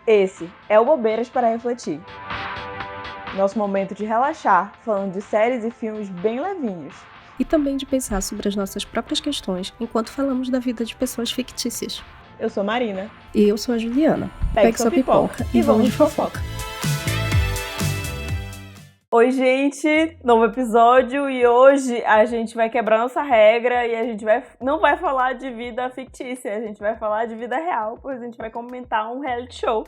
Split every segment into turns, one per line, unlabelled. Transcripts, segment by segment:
Esse é o Bobeiras para Refletir. Nosso momento de relaxar, falando de séries e filmes bem levinhos.
E também de pensar sobre as nossas próprias questões enquanto falamos da vida de pessoas fictícias.
Eu sou Marina.
E eu sou a Juliana.
Pegue sua pipoca e vamos de fofoca. Oi, gente! Novo episódio e hoje a gente vai quebrar nossa regra e a gente não vai falar de vida fictícia, a gente vai falar de vida real, pois a gente vai comentar um reality show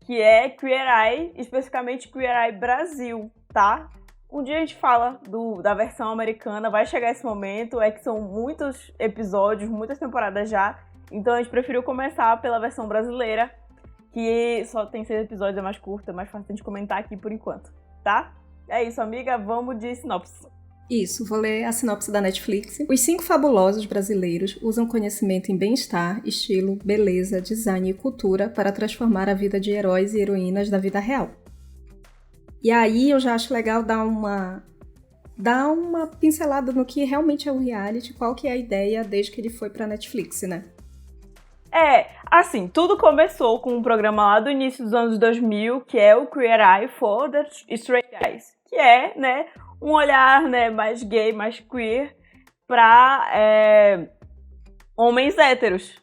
que é Queer Eye, especificamente Queer Eye Brasil, tá? Um dia a gente fala da versão americana, vai chegar esse momento, é que são muitos episódios, muitas temporadas já, então a gente preferiu começar pela versão brasileira, que só tem 6 episódios, é mais curta, é mais fácil de comentar aqui por enquanto, tá? É isso, amiga, vamos de sinopse.
Isso, vou ler a sinopse da Netflix. Os 5 fabulosos brasileiros usam conhecimento em bem-estar, estilo, beleza, design e cultura para transformar a vida de heróis e heroínas da vida real. E aí eu já acho legal dar uma pincelada no que realmente é o reality, qual que é a ideia desde que ele foi pra Netflix, né?
Assim, tudo começou com um programa lá do início dos anos 2000, que é o Queer Eye for the Straight Guys, que é, né, um olhar, né, mais gay, mais queer para homens héteros.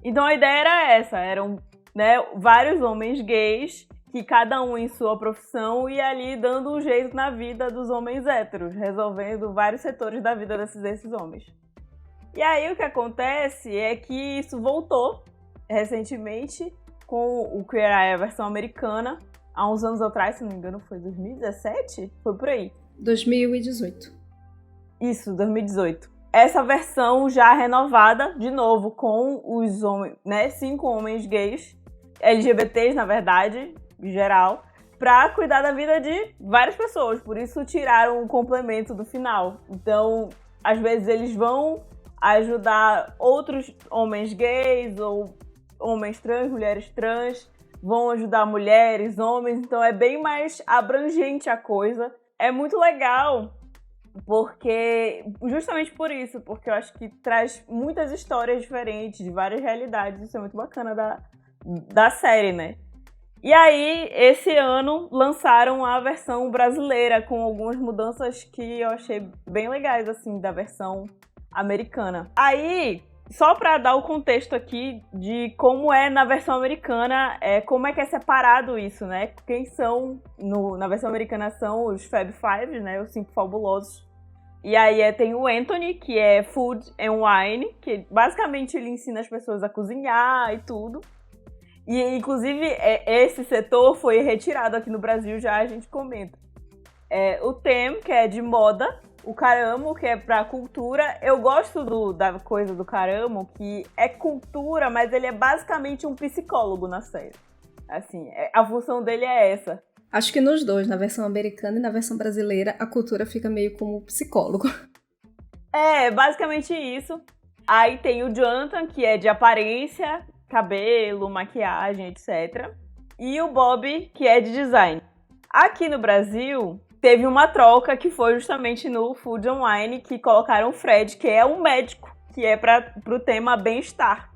Então a ideia era essa, eram, né, vários homens gays, que cada um em sua profissão ia ali dando um jeito na vida dos homens héteros, resolvendo vários setores da vida desses homens. E aí o que acontece é que isso voltou recentemente com o Queer Eye, a versão americana, há uns anos atrás, se não me engano, foi 2017? Foi por aí.
2018.
Isso, 2018. Essa versão já renovada, de novo, com os homens, né, 5 homens gays, LGBTs, na verdade, em geral, pra cuidar da vida de várias pessoas. Por isso tiraram o complemento do final. Então, às vezes eles vão ajudar outros homens gays ou homens trans, mulheres trans, vão ajudar mulheres, homens, então é bem mais abrangente a coisa. É muito legal, porque justamente por isso, porque eu acho que traz muitas histórias diferentes, de várias realidades, isso é muito bacana da série, né? E aí, esse ano, lançaram a versão brasileira, com algumas mudanças que eu achei bem legais, assim, da versão americana. Aí, só pra dar o contexto aqui de como é na versão americana, como é que é separado isso, né? Quem são, na versão americana, são os Fab Five, né? Os 5 fabulosos. E aí tem o Anthony, que é Food and Wine, que basicamente ele ensina as pessoas a cozinhar e tudo. E, inclusive, esse setor foi retirado aqui no Brasil, já a gente comenta. O Tem, que é de moda. O Caramo, que é pra cultura. Eu gosto da coisa do Caramo, que é cultura, mas ele é basicamente um psicólogo na série. Assim, a função dele é essa.
Acho que nos dois, na versão americana e na versão brasileira, a cultura fica meio como psicólogo.
Basicamente isso. Aí tem o Jonathan, que é de aparência, cabelo, maquiagem, etc. E o Bob, que é de design. Aqui no Brasil, teve uma troca que foi justamente no Food and Wine, que colocaram o Fred, que é um médico, que é pro tema bem-estar.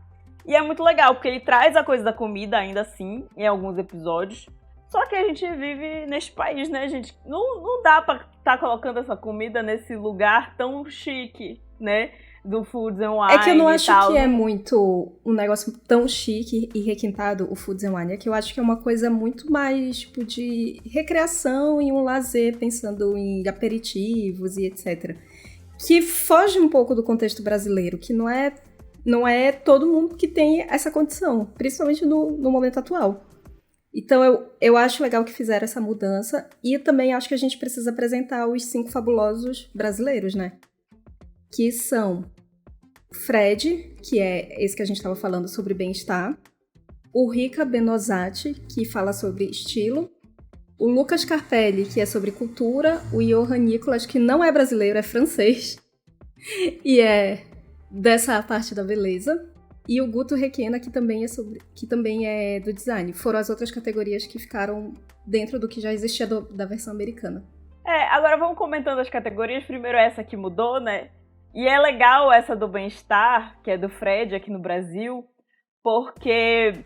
E é muito legal, porque ele traz a coisa da comida ainda assim, em alguns episódios. Só que a gente vive neste país, né, gente? Não dá pra estar colocando essa comida nesse lugar tão chique, né? Do Foods and Wine.
É que eu não acho que é muito um negócio tão chique e requintado, o Foods and Wine. É que eu acho que é uma coisa muito mais, tipo, de recreação e um lazer, pensando em aperitivos e etc. Que foge um pouco do contexto brasileiro, que não é todo mundo que tem essa condição, principalmente no momento atual. Então eu acho legal que fizeram essa mudança e também acho que a gente precisa apresentar os 5 fabulosos brasileiros, né? Que são Fred, que é esse que a gente estava falando sobre bem-estar, o Rica Benozati, que fala sobre estilo, o Lucas Carpelli, que é sobre cultura, o Johan Nicolas, que não é brasileiro, é francês, e é dessa parte da beleza, e o Guto Requena, que também é do design. Foram as outras categorias que ficaram dentro do que já existia da versão americana.
Agora vamos comentando as categorias. Primeiro essa que mudou, né? E é legal essa do bem-estar, que é do Fred aqui no Brasil, porque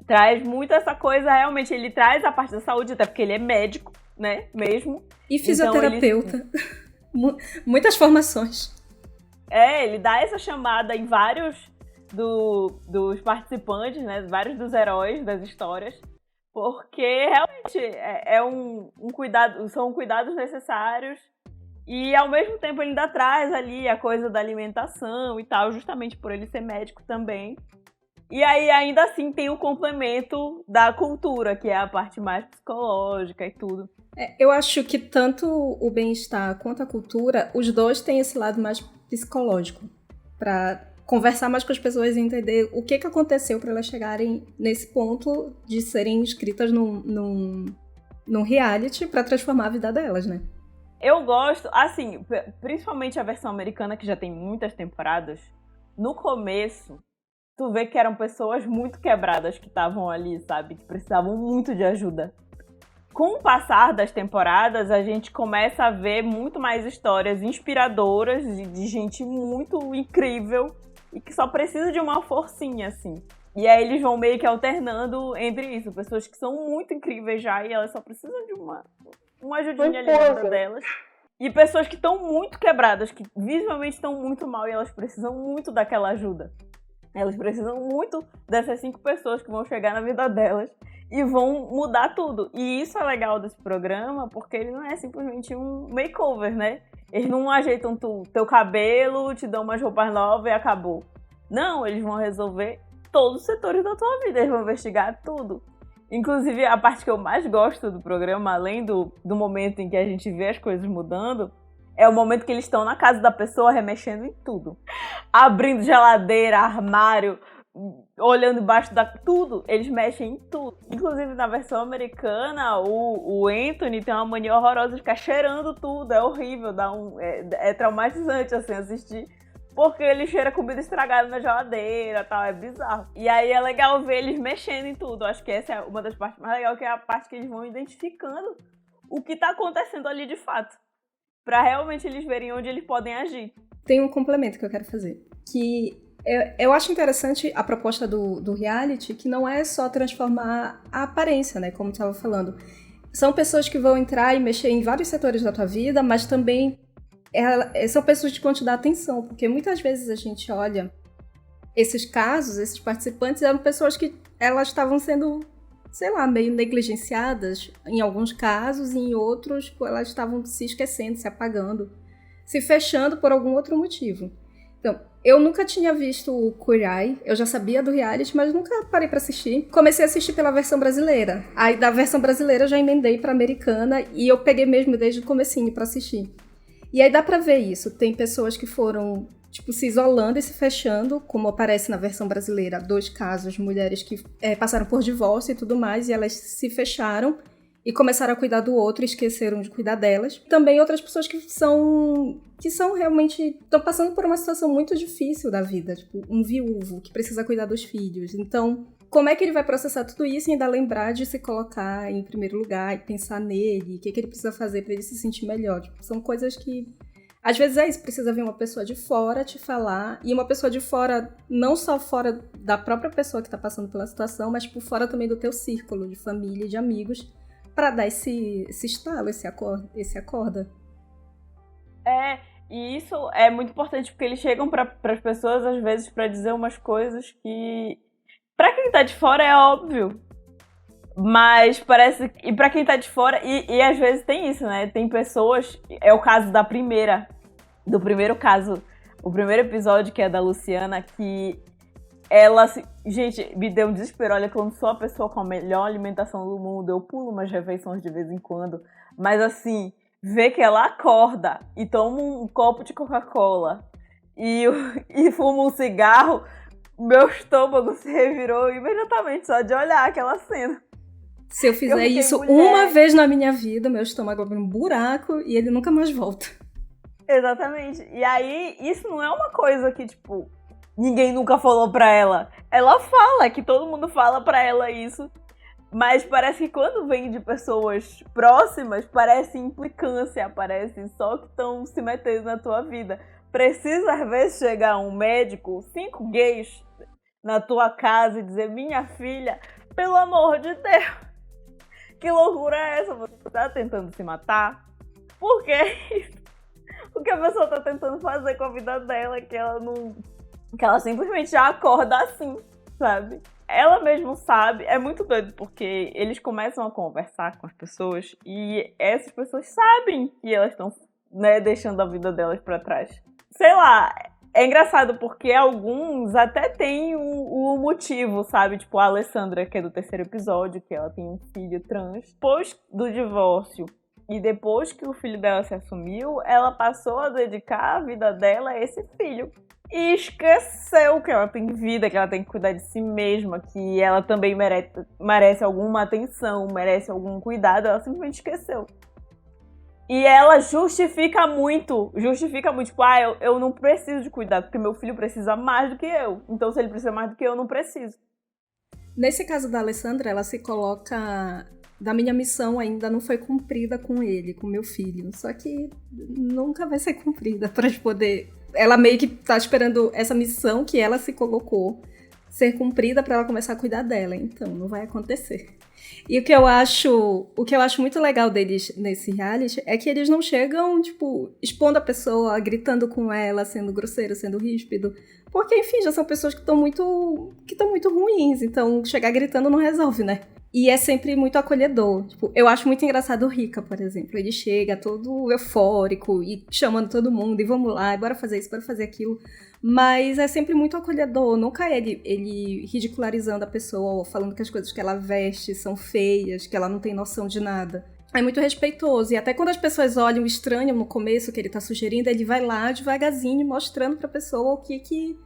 traz muito essa coisa, realmente, ele traz a parte da saúde, até porque ele é médico, né, mesmo.
E fisioterapeuta. Então, muitas formações.
Ele dá essa chamada em vários dos participantes, né, vários dos heróis das histórias, porque realmente é um cuidado, são cuidados necessários e ao mesmo tempo ele ainda traz ali a coisa da alimentação e tal, justamente por ele ser médico também. E aí ainda assim tem o complemento da cultura, que é a parte mais psicológica e tudo.
Eu acho que tanto o bem-estar quanto a cultura, os dois têm esse lado mais psicológico, para conversar mais com as pessoas e entender o que aconteceu para elas chegarem nesse ponto de serem inscritas num reality para transformar a vida delas, né?
Eu gosto, assim, principalmente a versão americana, que já tem muitas temporadas. No começo, tu vê que eram pessoas muito quebradas que estavam ali, sabe? Que precisavam muito de ajuda. Com o passar das temporadas, a gente começa a ver muito mais histórias inspiradoras de gente muito incrível e que só precisa de uma forcinha, assim. E aí eles vão meio que alternando entre isso. Pessoas que são muito incríveis já e elas só precisam de uma ajudinha ali na vida delas. E pessoas que estão muito quebradas, que visivelmente estão muito mal e elas precisam muito daquela ajuda. Elas precisam muito dessas 5 pessoas que vão chegar na vida delas e vão mudar tudo. E isso é legal desse programa, porque ele não é simplesmente um makeover, né? Eles não ajeitam teu cabelo, te dão umas roupas novas e acabou. Não, eles vão resolver todos os setores da tua vida, eles vão investigar tudo. Inclusive, a parte que eu mais gosto do programa, além do momento em que a gente vê as coisas mudando, é o momento que eles estão na casa da pessoa remexendo em tudo. Abrindo geladeira, armário, olhando embaixo da... Tudo. Eles mexem em tudo. Inclusive, na versão americana, o Anthony tem uma mania horrorosa de ficar cheirando tudo. É horrível, é traumatizante, assim, assistir. Porque ele cheira comida estragada na geladeira e tal, é bizarro. E aí é legal ver eles mexendo em tudo. Acho que essa é uma das partes mais legais, que é a parte que eles vão identificando o que tá acontecendo ali de fato. Pra realmente eles verem onde eles podem agir.
Tem um complemento que eu quero fazer. Que eu acho interessante a proposta do reality, que não é só transformar a aparência, né? Como tu estava falando. São pessoas que vão entrar e mexer em vários setores da tua vida, mas também são pessoas que vão te dar atenção. Porque muitas vezes a gente olha esses casos, esses participantes, eram pessoas que elas estavam sendo, sei lá, meio negligenciadas em alguns casos, e em outros elas estavam se esquecendo, se apagando, se fechando por algum outro motivo. Então, eu nunca tinha visto o Queer Eye, eu já sabia do reality, mas nunca parei pra assistir. Comecei a assistir pela versão brasileira. Aí da versão brasileira eu já emendei pra americana e eu peguei mesmo desde o comecinho pra assistir. E aí dá pra ver isso, tem pessoas que foram se isolando e se fechando, como aparece na versão brasileira, 2 casos, mulheres que passaram por divórcio e tudo mais, e elas se fecharam e começaram a cuidar do outro e esqueceram de cuidar delas. Também outras pessoas que são realmente, estão passando por uma situação muito difícil da vida, tipo um viúvo que precisa cuidar dos filhos. Então, como é que ele vai processar tudo isso e ainda lembrar de se colocar em primeiro lugar e pensar nele, o que ele precisa fazer para ele se sentir melhor? São coisas que às vezes é isso, precisa vir uma pessoa de fora te falar, e uma pessoa de fora, não só fora da própria pessoa que está passando pela situação, mas por fora também do teu círculo de família e de amigos, para dar esse estalo, esse acorda.
E isso é muito importante, porque eles chegam para as pessoas, às vezes, para dizer umas coisas que, para quem tá de fora, é óbvio. Mas parece... E pra quem tá de fora... E às vezes tem isso, né? Tem pessoas... É o caso do primeiro caso. O primeiro episódio, que é da Luciana, que ela... Gente, me deu um desespero. Olha, que eu não sou a pessoa com a melhor alimentação do mundo. Eu pulo umas refeições de vez em quando. Mas assim, ver que ela acorda e toma um copo de Coca-Cola e fuma um cigarro, meu estômago se revirou imediatamente só de olhar aquela cena.
Se eu fizer isso uma vez na minha vida, meu estômago abre um buraco e ele nunca mais volta.
Exatamente. E aí, isso não é uma coisa que, ninguém nunca falou pra ela. Ela fala, que todo mundo fala pra ela isso. Mas parece que quando vem de pessoas próximas, parece implicância, parece só que estão se metendo na tua vida. Precisa, às vezes, chegar um médico, 5 gays na tua casa e dizer: minha filha Pelo amor de Deus! Que loucura é essa? Você tá tentando se matar? Por que isso? O que a pessoa tá tentando fazer com a vida dela, que ela não... que ela simplesmente já acorda assim, sabe? Ela mesmo sabe, é muito doido, porque eles começam a conversar com as pessoas e essas pessoas sabem que elas estão, né, deixando a vida delas pra trás. Sei lá, é engraçado porque alguns até têm o motivo, sabe? Tipo a Alessandra, que é do 3º episódio, que ela tem um filho trans. Depois do divórcio e depois que o filho dela se assumiu, ela passou a dedicar a vida dela a esse filho. E esqueceu que ela tem vida, que ela tem que cuidar de si mesma, que ela também merece alguma atenção, merece algum cuidado. Ela simplesmente esqueceu. E ela justifica muito, tipo, eu não preciso de cuidado, porque meu filho precisa mais do que eu. Então, se ele precisa mais do que eu não preciso.
Nesse caso da Alessandra, ela se coloca... Da minha missão ainda não foi cumprida com ele, com meu filho. Só que nunca vai ser cumprida pra poder... Ela meio que tá esperando essa missão que ela se colocou ser cumprida pra ela começar a cuidar dela. Então, não vai acontecer. E o que eu acho muito legal deles nesse reality é que eles não chegam, tipo, expondo a pessoa, gritando com ela, sendo grosseiro, sendo ríspido. Porque, enfim, já são pessoas que estão muito ruins. Então, chegar gritando não resolve, né? E é sempre muito acolhedor. Tipo, eu acho muito engraçado o Rica, por exemplo. Ele chega todo eufórico e chamando todo mundo, e vamos lá, bora fazer isso, bora fazer aquilo. Mas é sempre muito acolhedor. Nunca ele ridicularizando a pessoa, ou falando que as coisas que ela veste são feias, que ela não tem noção de nada. É muito respeitoso. E até quando as pessoas olham estranho no começo que ele tá sugerindo, ele vai lá devagarzinho mostrando pra pessoa o que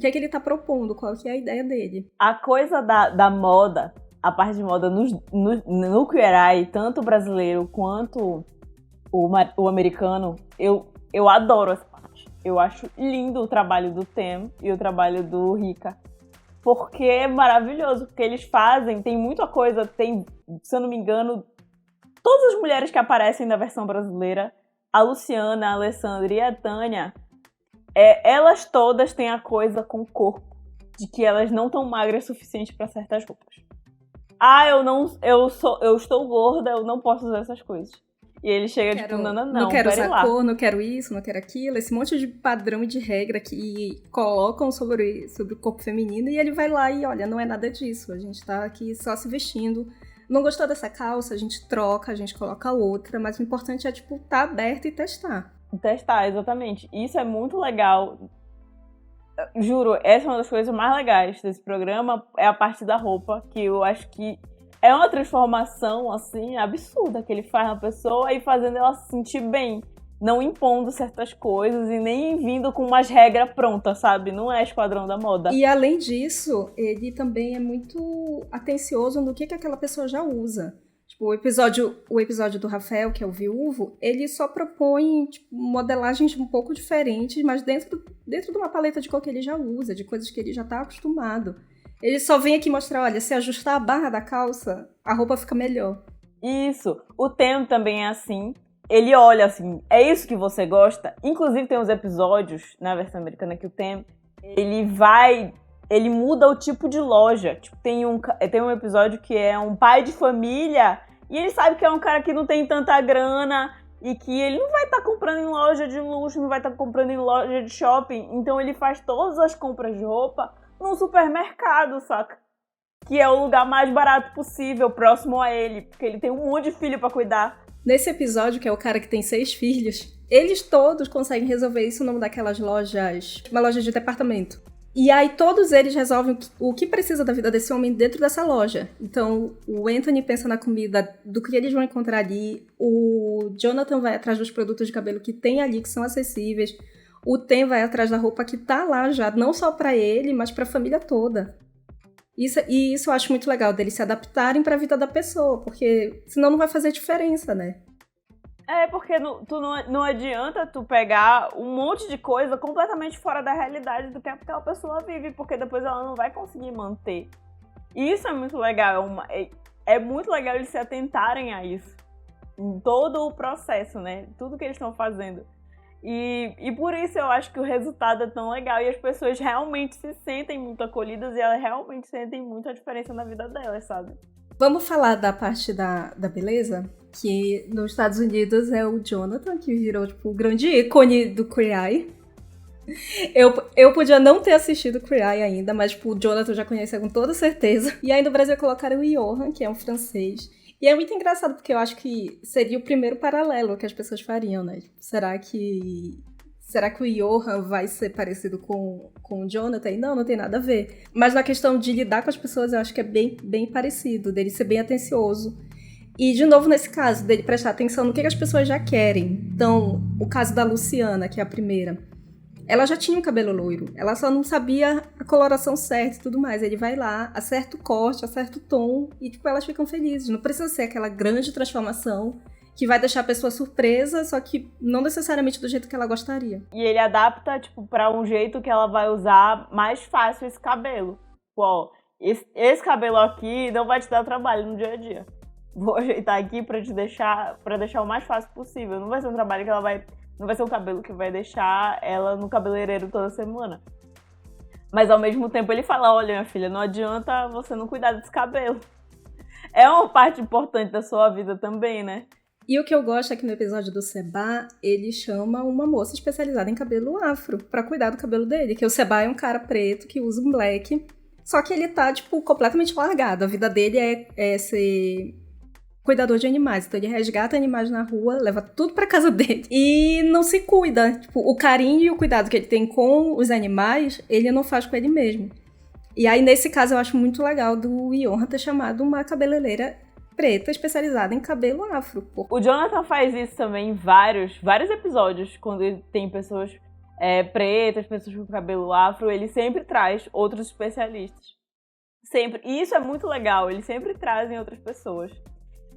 ele tá propondo, qual que é a ideia dele.
A coisa da moda, a parte de moda no Queer Eye, tanto o brasileiro quanto o americano, eu adoro essa parte. Eu acho lindo o trabalho do Tem e o trabalho do Rica. Porque é maravilhoso, porque eles fazem, tem muita coisa, tem, se eu não me engano, todas as mulheres que aparecem na versão brasileira, a Luciana, a Alessandra e a Tânia, elas todas têm a coisa com o corpo, de que elas não estão magras o suficiente para certas roupas. Eu estou gorda, eu não posso usar essas coisas. E ele chega tipo, não
quero usar cor, não quero isso, não quero aquilo. Esse monte de padrão e de regra que colocam sobre o corpo feminino. E ele vai lá e, olha, não é nada disso. A gente tá aqui só se vestindo. Não gostou dessa calça, a gente troca, a gente coloca outra. Mas o importante é, tipo, tá aberto e testar.
Testar, exatamente. Isso é muito legal. Juro, essa é uma das coisas mais legais desse programa, é a parte da roupa, que eu acho que é uma transformação, assim, absurda que ele faz na pessoa e fazendo ela se sentir bem, não impondo certas coisas e nem vindo com umas regras prontas, sabe? Não é Esquadrão da Moda.
E além disso, ele também é muito atencioso no que aquela pessoa já usa. Tipo, o episódio do Rafael, que é o viúvo, ele só propõe tipo, modelagens um pouco diferentes, mas dentro de uma paleta de cor que ele já usa, de coisas que ele já tá acostumado. Ele só vem aqui mostrar, olha, se ajustar a barra da calça, a roupa fica melhor.
Isso. O Tem também é assim. Ele olha assim, é isso que você gosta? Inclusive tem uns episódios na versão americana que o Tem, ele muda o tipo de loja. Tipo, tem um episódio que é um pai de família e ele sabe que é um cara que não tem tanta grana e que ele não vai estar comprando em loja de luxo, não vai estar comprando em loja de shopping. Então ele faz todas as compras de roupa num supermercado, saca? Que é o lugar mais barato possível, próximo a ele, porque ele tem um monte de filho pra cuidar.
Nesse episódio, que é o cara que tem 6 filhos, eles todos conseguem resolver isso numa daquelas lojas, uma loja de departamento. E aí todos eles resolvem o que precisa da vida desse homem dentro dessa loja. Então o Anthony pensa na comida, do que eles vão encontrar ali, o Jonathan vai atrás dos produtos de cabelo que tem ali, que são acessíveis, o Tem vai atrás da roupa que tá lá já, não só pra ele, mas pra família toda. Isso eu acho muito legal, deles se adaptarem pra vida da pessoa, porque senão não vai fazer diferença, né?
É, porque não adianta tu pegar um monte de coisa completamente fora da realidade do que aquela pessoa vive, porque depois ela não vai conseguir manter. E isso é muito legal, é muito legal eles se atentarem a isso, em todo o processo, né? Tudo que eles estão fazendo. E por isso eu acho que o resultado é tão legal e as pessoas realmente se sentem muito acolhidas e elas realmente sentem muito a diferença na vida delas, sabe?
Vamos falar da parte da beleza? Que nos Estados Unidos é o Jonathan, que virou tipo, o grande ícone do Queer Eye. Eu podia não ter assistido Queer Eye ainda, mas tipo, o Jonathan eu já conhecia com toda certeza. E aí no Brasil colocaram o Johan, que é um francês. E é muito engraçado, porque eu acho que seria o primeiro paralelo que as pessoas fariam, né? Será que o Johan vai ser parecido com o Jonathan? E não tem nada a ver. Mas na questão de lidar com as pessoas, eu acho que é bem, bem parecido, dele ser bem atencioso. E, de novo, nesse caso, dele prestar atenção no que as pessoas já querem. Então, o caso da Luciana, que é a primeira, ela já tinha um cabelo loiro, ela só não sabia a coloração certa e tudo mais. Ele vai lá, acerta o corte, acerta o tom e, tipo, elas ficam felizes. Não precisa ser aquela grande transformação que vai deixar a pessoa surpresa, só que não necessariamente do jeito que ela gostaria.
E ele adapta, tipo, pra um jeito que ela vai usar mais fácil esse cabelo. Pô, esse cabelo aqui não vai te dar trabalho no dia a dia. Vou ajeitar aqui pra deixar o mais fácil possível. Não vai ser um trabalho que ela vai... Não vai ser um cabelo que vai deixar ela no cabeleireiro toda semana. Mas ao mesmo tempo ele fala, olha, minha filha, não adianta você não cuidar desse cabelo. É uma parte importante da sua vida também, né?
E o que eu gosto é que no episódio do Seba, ele chama uma moça especializada em cabelo afro pra cuidar do cabelo dele. Que o Seba é um cara preto que usa um black. Só que ele tá, tipo, completamente largado. A vida dele é ser cuidador de animais. Então ele resgata animais na rua, leva tudo pra casa dele e não se cuida. Tipo, o carinho e o cuidado que ele tem com os animais, ele não faz com ele mesmo. E aí, nesse caso, eu acho muito legal do Johan ter chamado uma cabeleireira preta especializada em cabelo afro.
O Jonathan faz isso também em vários episódios, quando ele tem pessoas pretas, pessoas com cabelo afro, ele sempre traz outros especialistas. Sempre. E isso é muito legal, eles sempre trazem outras pessoas.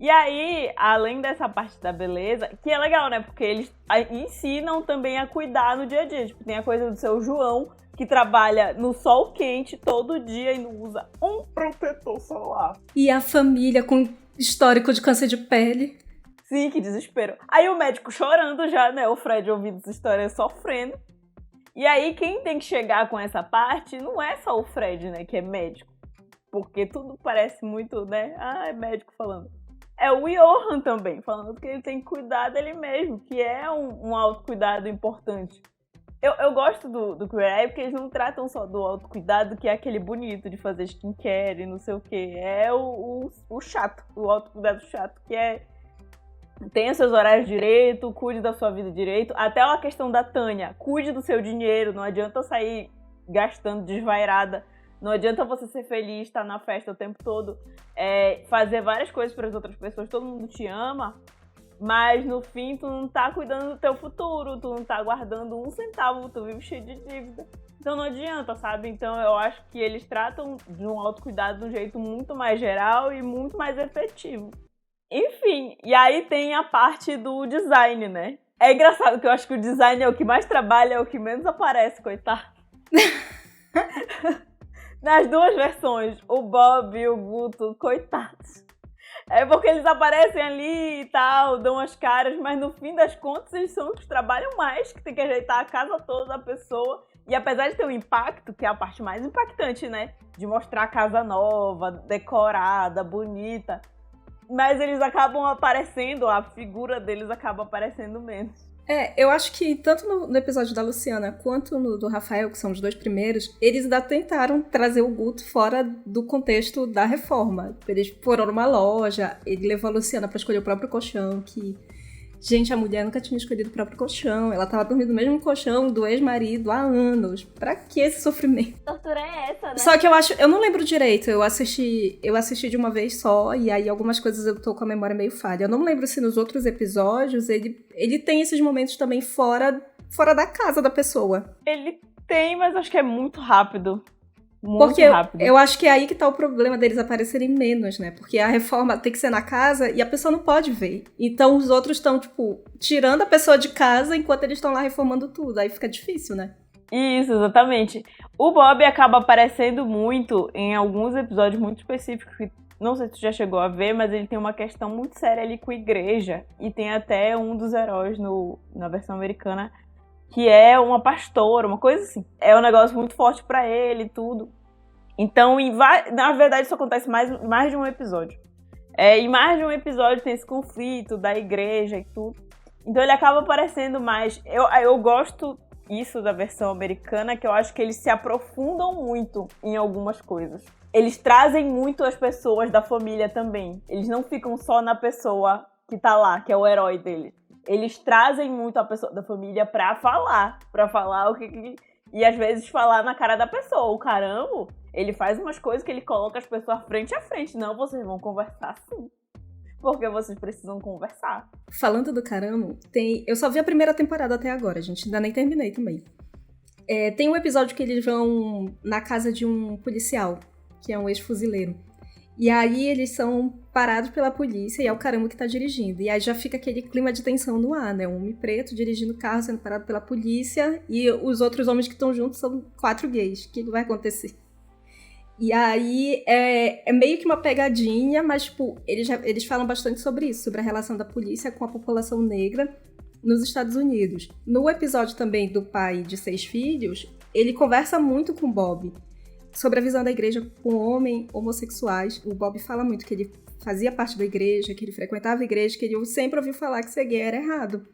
E aí, além dessa parte da beleza, que é legal, né? Porque eles ensinam também a cuidar no dia a dia. Tipo, tem a coisa do seu João, que trabalha no sol quente todo dia e não usa um protetor solar.
E a família com histórico de câncer de pele.
Sim, que desespero. Aí o médico chorando já, né? O Fred ouvindo essa história sofrendo. E aí, quem tem que chegar com essa parte não é só o Fred, né? Que é médico. Porque tudo parece muito, né? É médico falando. É o Johan também, falando que ele tem que cuidar dele mesmo, que é um autocuidado importante. Eu gosto do Queer Eye porque eles não tratam só do autocuidado, que é aquele bonito de fazer skincare e não sei o quê. É o chato, o autocuidado chato, que é... Tenha seus horários direito, cuide da sua vida direito. Até a questão da Tânia, cuide do seu dinheiro, não adianta sair gastando desvairada. Não adianta você ser feliz, estar na festa o tempo todo, fazer várias coisas para as outras pessoas, todo mundo te ama, mas no fim tu não tá cuidando do teu futuro, tu não tá guardando um centavo, tu vive cheio de dívida. Então não adianta, sabe? Então eu acho que eles tratam de um autocuidado de um jeito muito mais geral e muito mais efetivo. Enfim, e aí tem a parte do design, né? É engraçado que eu acho que o design é o que mais trabalha, é o que menos aparece, coitado. Nas duas versões, o Bob e o Guto, coitados. É porque eles aparecem ali e tal, dão as caras, mas no fim das contas eles são os que trabalham mais, que tem que ajeitar a casa toda da pessoa. E apesar de ter um impacto, que é a parte mais impactante, né? De mostrar a casa nova, decorada, bonita. Mas eles acabam aparecendo, a figura deles acaba aparecendo menos.
Eu acho que tanto no episódio da Luciana quanto no do Rafael, que são os dois primeiros, eles ainda tentaram trazer o Guto fora do contexto da reforma. Eles foram numa loja, ele levou a Luciana pra escolher o próprio colchão, que... Gente, a mulher nunca tinha escolhido o próprio colchão. Ela tava dormindo no mesmo colchão do ex-marido há anos. Pra que esse sofrimento?
Que tortura é essa, né?
Só que eu não lembro direito. Eu assisti de uma vez só, e aí algumas coisas eu tô com a memória meio falha. Eu não lembro se nos outros episódios ele tem esses momentos também fora da casa da pessoa.
Ele tem, mas acho que é muito rápido.
Porque eu acho que é aí que tá o problema deles aparecerem menos, né? Porque a reforma tem que ser na casa e a pessoa não pode ver. Então os outros estão, tipo, tirando a pessoa de casa enquanto eles estão lá reformando tudo. Aí fica difícil, né?
Isso, exatamente. O Bob acaba aparecendo muito em alguns episódios muito específicos, que não sei se tu já chegou a ver, mas ele tem uma questão muito séria ali com a igreja. E tem até um dos heróis na versão americana que é uma pastora, uma coisa assim. É um negócio muito forte pra ele e tudo. Então, na verdade, isso acontece mais de um episódio. Em mais de um episódio tem esse conflito da igreja e tudo. Então ele acaba aparecendo mais. Eu gosto isso da versão americana, que eu acho que eles se aprofundam muito em algumas coisas. Eles trazem muito as pessoas da família também. Eles não ficam só na pessoa que tá lá, que é o herói dele. Eles trazem muito a pessoa da família pra falar o que... E às vezes falar na cara da pessoa. O caramba, ele faz umas coisas que ele coloca as pessoas frente a frente. Não, vocês vão conversar sim. Porque vocês precisam conversar.
Falando do caramba, eu só vi a primeira temporada até agora, gente. Ainda nem terminei também. Tem um episódio que eles vão na casa de um policial, que é um ex-fuzileiro. E aí eles são parados pela polícia e é o caramba que tá dirigindo. E aí já fica aquele clima de tensão no ar, né? Um homem preto dirigindo o carro, sendo parado pela polícia, e os outros homens que estão juntos são 4 gays. O que vai acontecer? E aí é meio que uma pegadinha, mas tipo, eles falam bastante sobre isso, sobre a relação da polícia com a população negra nos Estados Unidos. No episódio também do pai de 6 filhos, ele conversa muito com o Bob sobre a visão da igreja com homens homossexuais. O Bob fala muito que ele fazia parte da igreja, que ele frequentava a igreja, que ele sempre ouviu falar que ser gay era errado.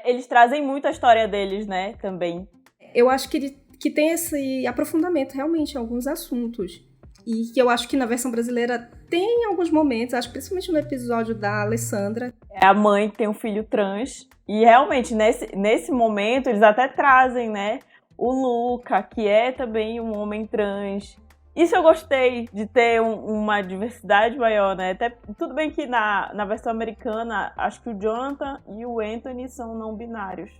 Eles trazem muito a história deles, né, também.
Eu acho que tem esse aprofundamento realmente em alguns assuntos. E que eu acho que na versão brasileira tem alguns momentos, acho que principalmente no episódio da Alessandra.
É a mãe que tem um filho trans. E realmente, nesse momento, eles até trazem, né, o Luca, que é também um homem trans. Isso eu gostei, de ter uma diversidade maior, né? Até, tudo bem que na versão americana, acho que o Jonathan e o Anthony são não binários.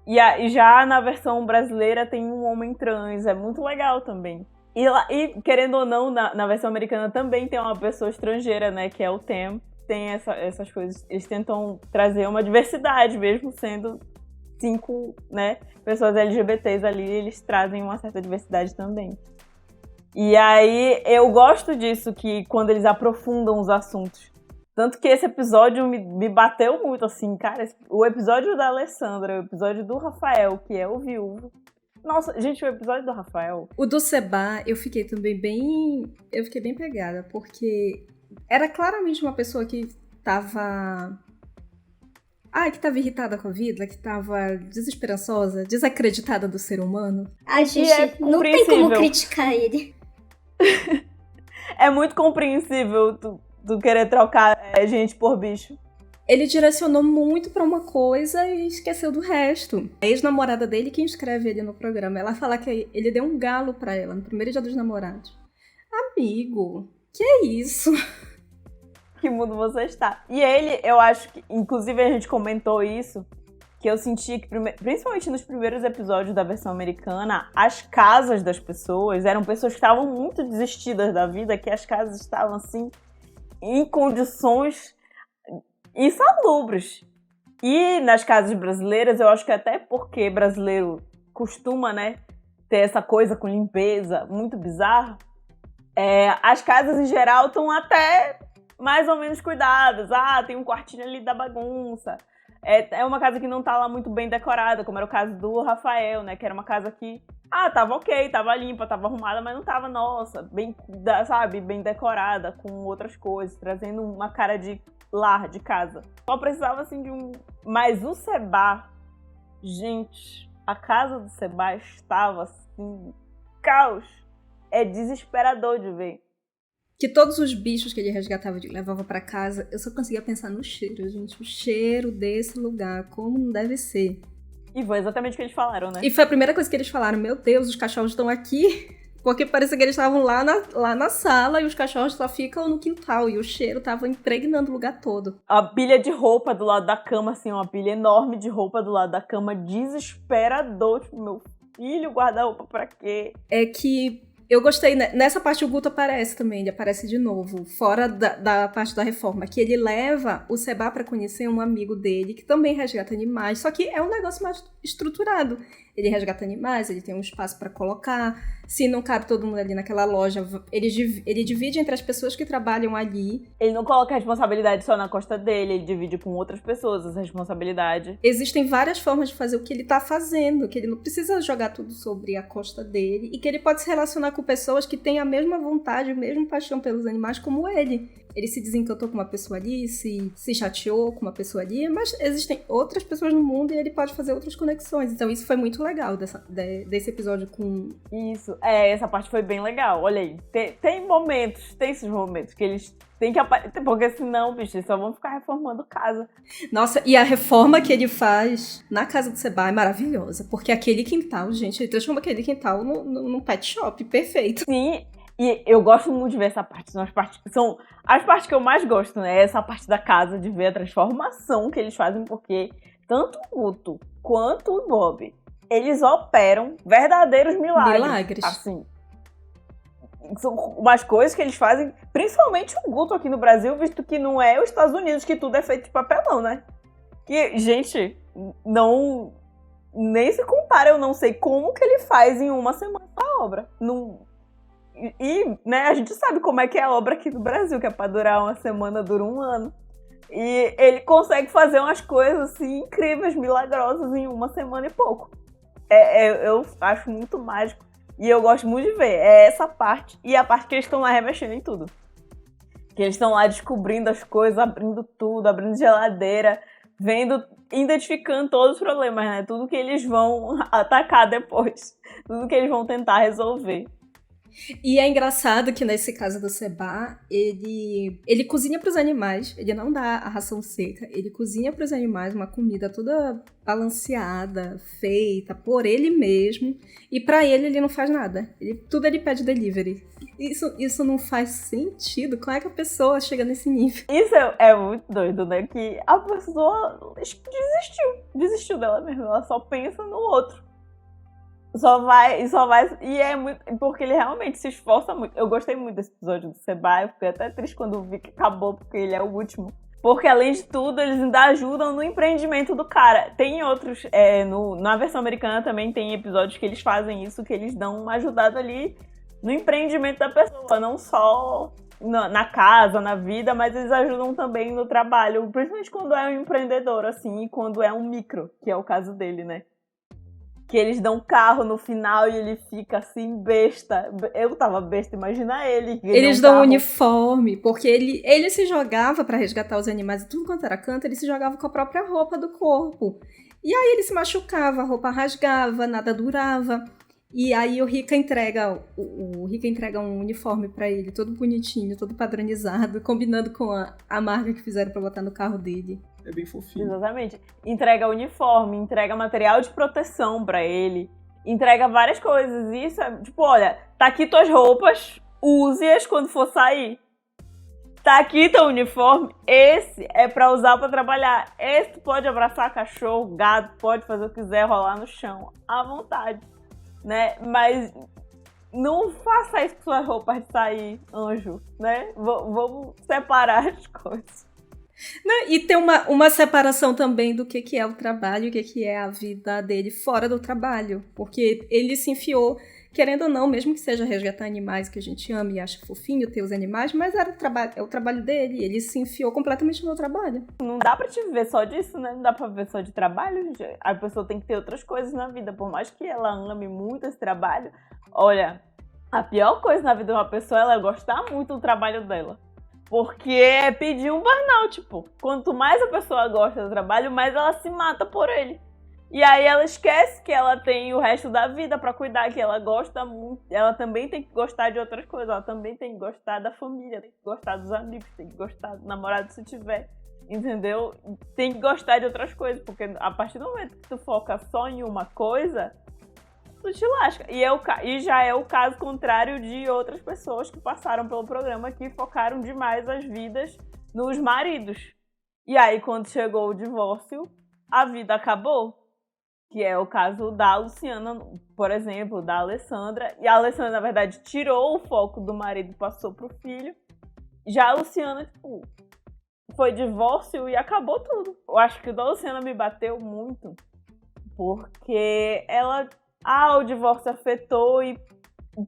E já na versão brasileira tem um homem trans, é muito legal também. E querendo ou não, na versão americana também tem uma pessoa estrangeira, né? Que é o Tem. Tem essas coisas. Eles tentam trazer uma diversidade, mesmo sendo 5, né, pessoas LGBTs ali, eles trazem uma certa diversidade também. E aí eu gosto disso, que quando eles aprofundam os assuntos. Tanto que esse episódio me bateu muito, assim, cara. O episódio da Alessandra, o episódio do Rafael, que é o viúvo. Nossa, gente, o episódio do Rafael...
O do Seba, eu fiquei também bem... Eu fiquei bem pegada, porque era claramente uma pessoa que tava... que tava irritada com a vida, que tava desesperançosa, desacreditada do ser humano.
Gente, não tem como criticar ele.
É muito compreensível tu querer trocar gente por bicho.
Ele direcionou muito pra uma coisa e esqueceu do resto. A ex-namorada dele, quem escreve ele no programa, ela fala que ele deu um galo pra ela no primeiro dia dos namorados. Amigo, que é isso?
Que mundo você está? E ele, eu acho que, inclusive a gente comentou isso, que eu senti que, principalmente nos primeiros episódios da versão americana, as casas das pessoas eram pessoas que estavam muito desistidas da vida, que as casas estavam, assim, em condições insalubres. E nas casas brasileiras, eu acho que até porque brasileiro costuma, né, ter essa coisa com limpeza muito bizarra, as casas em geral estão até mais ou menos cuidadas. Tem um quartinho ali da bagunça. É uma casa que não tá lá muito bem decorada, como era o caso do Rafael, né? Que era uma casa que, tava ok, tava limpa, tava arrumada, mas não tava, nossa, bem, sabe, bem decorada, com outras coisas, trazendo uma cara de lar, de casa. Só precisava, assim, de um... Mas o Seba, gente, a casa do Seba estava, assim, caos. É desesperador de ver.
Que todos os bichos que ele resgatava e levava pra casa, eu só conseguia pensar no cheiro, gente. O cheiro desse lugar, como não deve ser.
E foi exatamente o que eles falaram, né?
E foi a primeira coisa que eles falaram. Meu Deus, os cachorros estão aqui. Porque parecia que eles estavam lá na sala e os cachorros só ficam no quintal. E o cheiro tava impregnando o lugar todo.
A pilha de roupa do lado da cama, assim, uma pilha enorme de roupa do lado da cama, desesperador. Tipo, meu filho, guarda-roupa pra quê?
É que... Eu gostei, nessa parte o Guto aparece também, ele aparece de novo, fora da parte da reforma, que ele leva o Seba pra conhecer um amigo dele, que também resgata animais, só que é um negócio mais estruturado. Ele resgata animais, ele tem um espaço para colocar. Se não cabe todo mundo ali naquela loja, ele divide entre as pessoas que trabalham ali.
Ele não coloca a responsabilidade só na costa dele, ele divide com outras pessoas essa responsabilidade.
Existem várias formas de fazer o que ele tá fazendo, que ele não precisa jogar tudo sobre a costa dele e que ele pode se relacionar com pessoas que têm a mesma vontade, a mesma paixão pelos animais como ele. Ele se desencantou com uma pessoa ali, se chateou com uma pessoa ali, mas existem outras pessoas no mundo e ele pode fazer outras conexões. Então isso foi muito legal desse episódio com...
Isso, essa parte foi bem legal. Olha aí, tem esses momentos que eles têm que aparecer, porque senão, bicho, eles só vão ficar reformando casa.
Nossa, e a reforma que ele faz na casa do Seba é maravilhosa, porque aquele quintal, gente, ele transforma aquele quintal num pet shop perfeito.
Sim. E eu gosto muito de ver essa parte. São as partes que eu mais gosto, né? Essa parte da casa, de ver a transformação que eles fazem, porque tanto o Guto quanto o Bob, eles operam verdadeiros milagres. Assim, são umas coisas que eles fazem, principalmente o Guto aqui no Brasil, visto que não é os Estados Unidos, que tudo é feito de papelão, né? Que, gente, não... Nem se compara, eu não sei como que ele faz em uma semana a obra. Não... E, né, a gente sabe como é que é a obra aqui no Brasil, que é pra durar uma semana, dura um ano. E ele consegue fazer umas coisas, assim, incríveis, milagrosas em uma semana e pouco. Eu acho muito mágico. E eu gosto muito de ver. É essa parte e a parte que eles estão lá remexendo em tudo. Que eles estão lá descobrindo as coisas, abrindo tudo, abrindo geladeira, vendo, identificando todos os problemas, né? Tudo que eles vão atacar depois. Tudo que eles vão tentar resolver.
E é engraçado que nesse caso do Seba, ele cozinha para os animais, ele não dá a ração seca, ele cozinha para os animais uma comida toda balanceada, feita por ele mesmo, e para ele não faz nada. Tudo ele pede delivery. Isso não faz sentido. Como é que a pessoa chega nesse nível?
Isso é muito doido, né? Que a pessoa desistiu dela mesma, ela só pensa no outro. Só vai, e é muito, porque ele realmente se esforça muito. Eu gostei muito desse episódio do Seba, eu fiquei até triste quando vi que acabou, porque ele é o último. Porque, além de tudo, eles ainda ajudam no empreendimento do cara. Tem outros, na versão americana também tem episódios que eles fazem isso, que eles dão uma ajudada ali no empreendimento da pessoa, não só na casa, na vida, mas eles ajudam também no trabalho, principalmente quando é um empreendedor, assim, e quando é um micro, que é o caso dele, né? Que eles dão carro no final e ele fica assim, besta. Eu tava besta, imagina ele.
Eles dão uniforme, porque ele se jogava pra resgatar os animais e tudo quanto era canto, ele se jogava com a própria roupa do corpo. E aí ele se machucava, a roupa rasgava, nada durava. E aí o Rika entrega um uniforme pra ele, todo bonitinho, todo padronizado, combinando com a marca que fizeram pra botar no carro dele.
É bem fofinho.
Exatamente. Entrega uniforme, entrega material de proteção pra ele, entrega várias coisas. Isso é tipo, olha, tá aqui tuas roupas, use-as quando for sair. Tá aqui teu uniforme, esse é pra usar pra trabalhar. Esse tu pode abraçar cachorro, gato, pode fazer o que quiser, rolar no chão, à vontade, né? Mas não faça isso com suas roupas de sair, anjo, né? Vamos separar as coisas.
Não, e tem uma separação também do que é o trabalho e o que é a vida dele fora do trabalho. Porque ele se enfiou, querendo ou não, mesmo que seja resgatar animais que a gente ama e acha fofinho ter os animais, mas é o trabalho dele. Ele se enfiou completamente no trabalho.
Não dá pra te viver só disso, né? Não dá pra viver só de trabalho. A pessoa tem que ter outras coisas na vida. Por mais que ela ame muito esse trabalho, olha, a pior coisa na vida de uma pessoa é ela gostar muito do trabalho dela. Porque é pedir um burnout, tipo. Quanto mais a pessoa gosta do trabalho, mais ela se mata por ele. E aí ela esquece que ela tem o resto da vida pra cuidar, que ela gosta muito. Ela também tem que gostar de outras coisas. Ela também tem que gostar da família, tem que gostar dos amigos, tem que gostar do namorado se tiver. Entendeu? Tem que gostar de outras coisas. Porque a partir do momento que tu foca só em uma coisa, tu te lasca. E já é o caso contrário de outras pessoas que passaram pelo programa, que focaram demais as vidas nos maridos. E aí, quando chegou o divórcio, a vida acabou. Que é o caso da Luciana, por exemplo, da Alessandra. E a Alessandra, na verdade, tirou o foco do marido e passou pro filho. Já a Luciana, tipo, foi divórcio e acabou tudo. Eu acho que o da Luciana me bateu muito, Porque o divórcio afetou e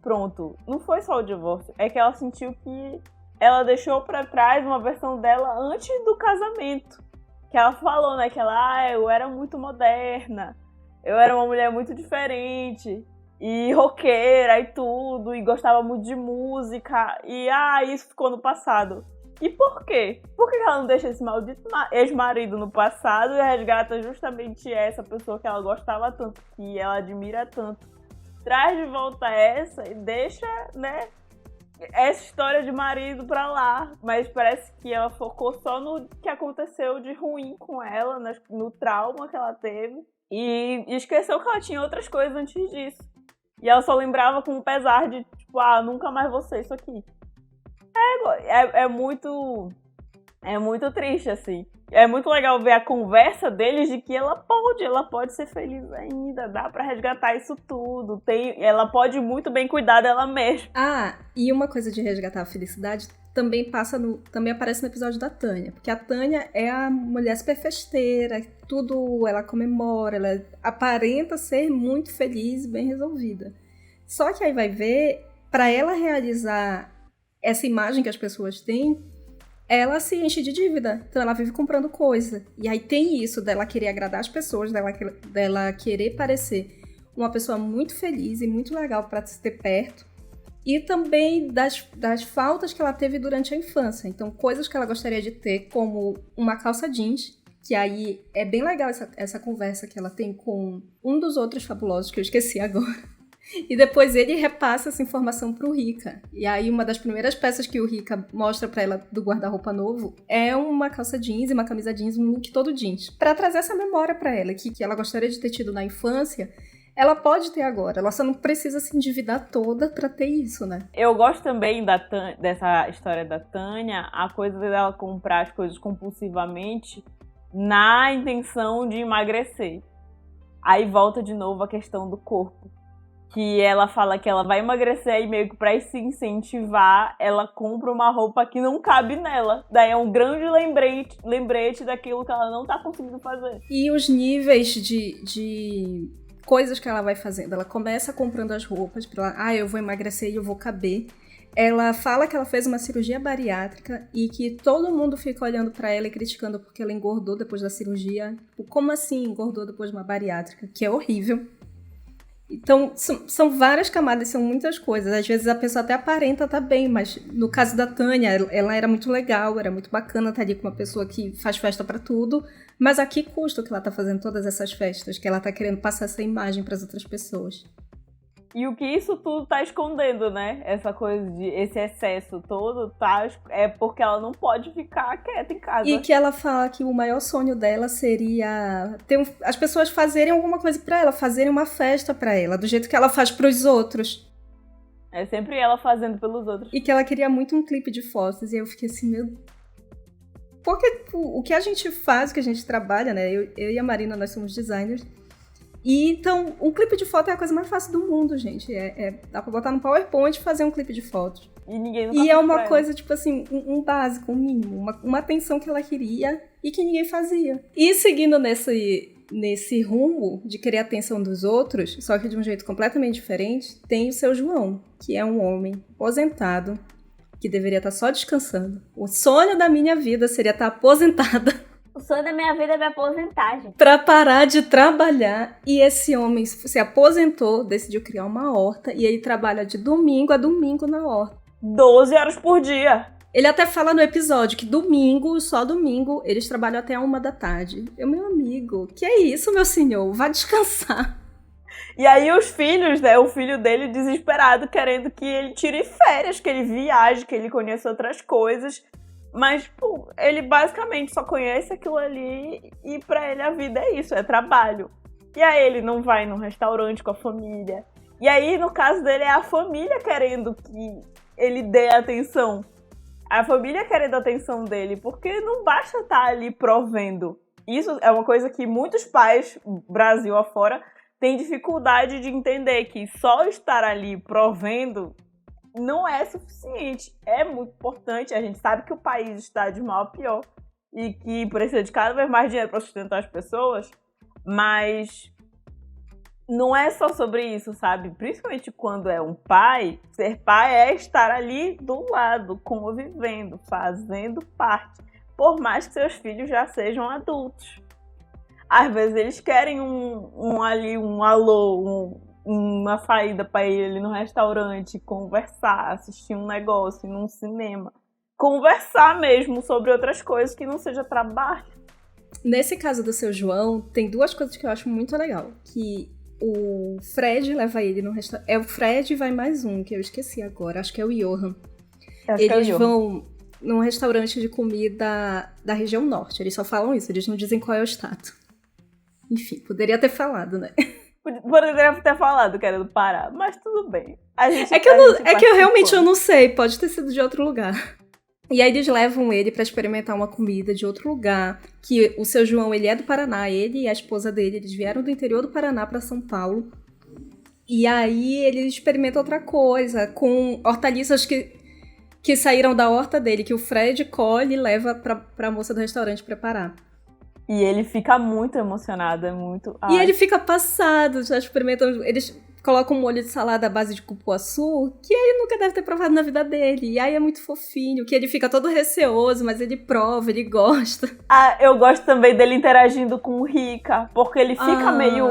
pronto. Não foi só o divórcio, é que ela sentiu que ela deixou pra trás uma versão dela antes do casamento. Que ela falou, né, que eu era muito moderna, eu era uma mulher muito diferente, e roqueira e tudo, e gostava muito de música, e isso ficou no passado. E por quê? Por que ela não deixa esse maldito ex-marido no passado e resgata justamente essa pessoa que ela gostava tanto, que ela admira tanto? Traz de volta essa e deixa, né, essa história de marido pra lá. Mas parece que ela focou só no que aconteceu de ruim com ela, no trauma que ela teve, e esqueceu que ela tinha outras coisas antes disso. E ela só lembrava com o pesar de, tipo, nunca mais vou ser isso aqui. É muito triste, assim. É muito legal ver a conversa deles de que ela pode ser feliz ainda, dá pra resgatar isso tudo. Ela pode muito bem cuidar dela mesma.
E uma coisa de resgatar a felicidade também aparece no episódio da Tânia, porque a Tânia é a mulher super festeira, tudo ela comemora, ela aparenta ser muito feliz e bem resolvida. Só que aí vai ver, pra ela realizar essa imagem que as pessoas têm, ela se enche de dívida, então ela vive comprando coisa. E aí tem isso dela querer agradar as pessoas, dela querer parecer uma pessoa muito feliz e muito legal para se ter perto. E também das faltas que ela teve durante a infância. Então, coisas que ela gostaria de ter, como uma calça jeans, que aí é bem legal essa conversa que ela tem com um dos outros fabulosos, que eu esqueci agora. E depois ele repassa essa informação pro Rika. E aí uma das primeiras peças que o Rika mostra pra ela do guarda-roupa novo é uma calça jeans e uma camisa jeans, um look todo jeans. Pra trazer essa memória pra ela, que ela gostaria de ter tido na infância, ela pode ter agora. Ela só não precisa se endividar toda pra ter isso, né?
Eu gosto também dessa história da Tânia, a coisa dela comprar as coisas compulsivamente na intenção de emagrecer. Aí volta de novo a questão do corpo. Que ela fala que ela vai emagrecer e meio que pra se incentivar, ela compra uma roupa que não cabe nela. Daí é um grande lembrete daquilo que ela não tá conseguindo fazer.
E os níveis de coisas que ela vai fazendo. Ela começa comprando as roupas pra ela, eu vou emagrecer e eu vou caber. Ela fala que ela fez uma cirurgia bariátrica e que todo mundo fica olhando pra ela e criticando porque ela engordou depois da cirurgia. Como assim engordou depois de uma bariátrica? Que é horrível. Então, são várias camadas, são muitas coisas. Às vezes a pessoa até aparenta estar bem, mas no caso da Tânia, ela era muito legal, era muito bacana estar ali com uma pessoa que faz festa pra tudo, mas a que custo que ela tá fazendo todas essas festas, que ela tá querendo passar essa imagem pras outras pessoas?
E o que isso tudo tá escondendo, né? Essa coisa esse excesso todo, é porque ela não pode ficar quieta em casa.
E que ela fala que o maior sonho dela seria as pessoas fazerem alguma coisa pra ela, fazerem uma festa pra ela, do jeito que ela faz pros outros.
É sempre ela fazendo pelos outros.
E que ela queria muito um clipe de fotos, e eu fiquei assim, meu... Porque o que a gente faz, o que a gente trabalha, né? Eu e a Marina, nós somos designers. E então, um clipe de foto é a coisa mais fácil do mundo, gente. Dá pra botar no PowerPoint e fazer um clipe de fotos.
E ninguém nunca
E é uma coisa, tipo assim, um básico, um mínimo. Uma atenção que ela queria e que ninguém fazia. E seguindo nesse rumo de querer a atenção dos outros, só que de um jeito completamente diferente, tem o seu João, que é um homem aposentado, que deveria estar só descansando. O sonho da minha vida seria estar aposentada.
O sonho da minha vida é me aposentar, gente.
Pra parar de trabalhar. E esse homem se aposentou, decidiu criar uma horta. E ele trabalha de domingo a domingo na horta.
12 horas por dia.
Ele até fala no episódio que domingo, só domingo, eles trabalham até 1 da tarde. Meu amigo, que é isso, meu senhor? Vá descansar.
E aí os filhos, né? O filho dele desesperado, querendo que ele tire férias, que ele viaje, que ele conheça outras coisas. Mas, pô, ele basicamente só conhece aquilo ali e pra ele a vida é isso, é trabalho. E aí ele não vai num restaurante com a família. E aí, no caso dele, é a família querendo que ele dê atenção. A família querendo a atenção dele, porque não basta estar ali provendo. Isso é uma coisa que muitos pais, Brasil afora, têm dificuldade de entender, que só estar ali provendo não é suficiente. É muito importante. A gente sabe que o país está de mal a pior e que precisa de cada vez mais dinheiro para sustentar as pessoas, mas não é só sobre isso, sabe? Principalmente quando é um pai, ser pai é estar ali do lado, convivendo, fazendo parte. Por mais que seus filhos já sejam adultos. Às vezes eles querem um alô, uma saída para ir ali no restaurante, conversar, assistir um negócio, num cinema. Conversar mesmo sobre outras coisas que não seja trabalho.
Nesse caso do seu João, tem duas coisas que eu acho muito legal. Que o Fred leva ele no restaurante. É o Fred e vai mais um, que eu esqueci agora. Acho que é o Johan. Eles vão num restaurante de comida da região norte. Eles só falam isso, eles não dizem qual é o estado. Enfim, poderia ter falado, né?
Poderia ter falado que era do Pará, mas tudo bem.
É que eu realmente não sei, pode ter sido de outro lugar. E aí eles levam ele pra experimentar uma comida de outro lugar, que o seu João, ele é do Paraná, ele e a esposa dele, eles vieram do interior do Paraná pra São Paulo. E aí ele experimenta outra coisa, com hortaliças que saíram da horta dele, que o Fred colhe e leva pra moça do restaurante preparar.
E ele fica muito emocionado, é muito...
E ele fica passado, já experimentando... Eles colocam um molho de salada à base de cupuaçu, que ele nunca deve ter provado na vida dele. E aí é muito fofinho, que ele fica todo receoso, mas ele prova, ele gosta.
Eu gosto também dele interagindo com o Rica, porque ele fica meio...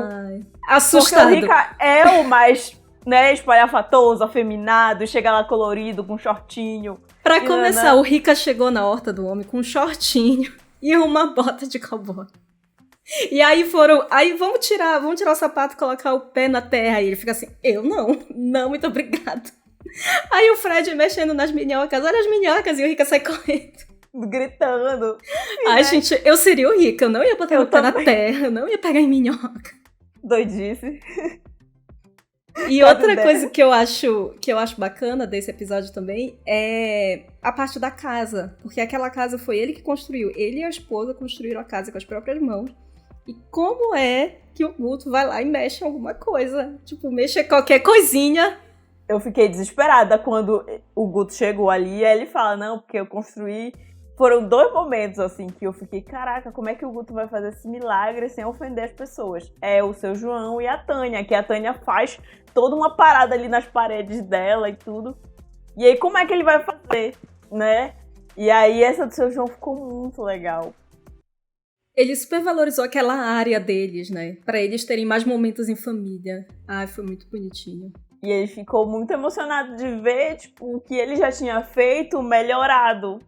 assustado.
Porque o Rica é o mais, né, espalhafatoso, afeminado, chega lá colorido, com shortinho.
Pra começar, o Rica chegou na horta do homem com um shortinho e uma bota de cowboy. E aí vamos tirar o sapato e colocar o pé na terra. E ele fica assim, eu não, muito obrigado. Aí o Fred mexendo nas minhocas, olha as minhocas, e o Rica sai correndo.
Gritando.
Ai, gente, eu seria o Rica, eu não ia botar o pé na terra, eu não ia pegar em minhoca.
Doidice.
E outra coisa que eu acho bacana desse episódio também é a parte da casa. Porque aquela casa foi ele que construiu. Ele e a esposa construíram a casa com as próprias mãos. E como é que o Guto vai lá e mexe em alguma coisa? Tipo, mexe em qualquer coisinha.
Eu fiquei desesperada quando o Guto chegou ali e aí ele fala, não, porque eu construí... Foram 2 momentos, assim, que eu fiquei, caraca, como é que o Guto vai fazer esse milagre sem ofender as pessoas? É o seu João e a Tânia, que a Tânia faz toda uma parada ali nas paredes dela e tudo. E aí, como é que ele vai fazer, né? E aí, essa do seu João ficou muito legal.
Ele super valorizou aquela área deles, né? Pra eles terem mais momentos em família. Ai, foi muito bonitinho.
E ele ficou muito emocionado de ver, tipo, o que ele já tinha feito melhorado.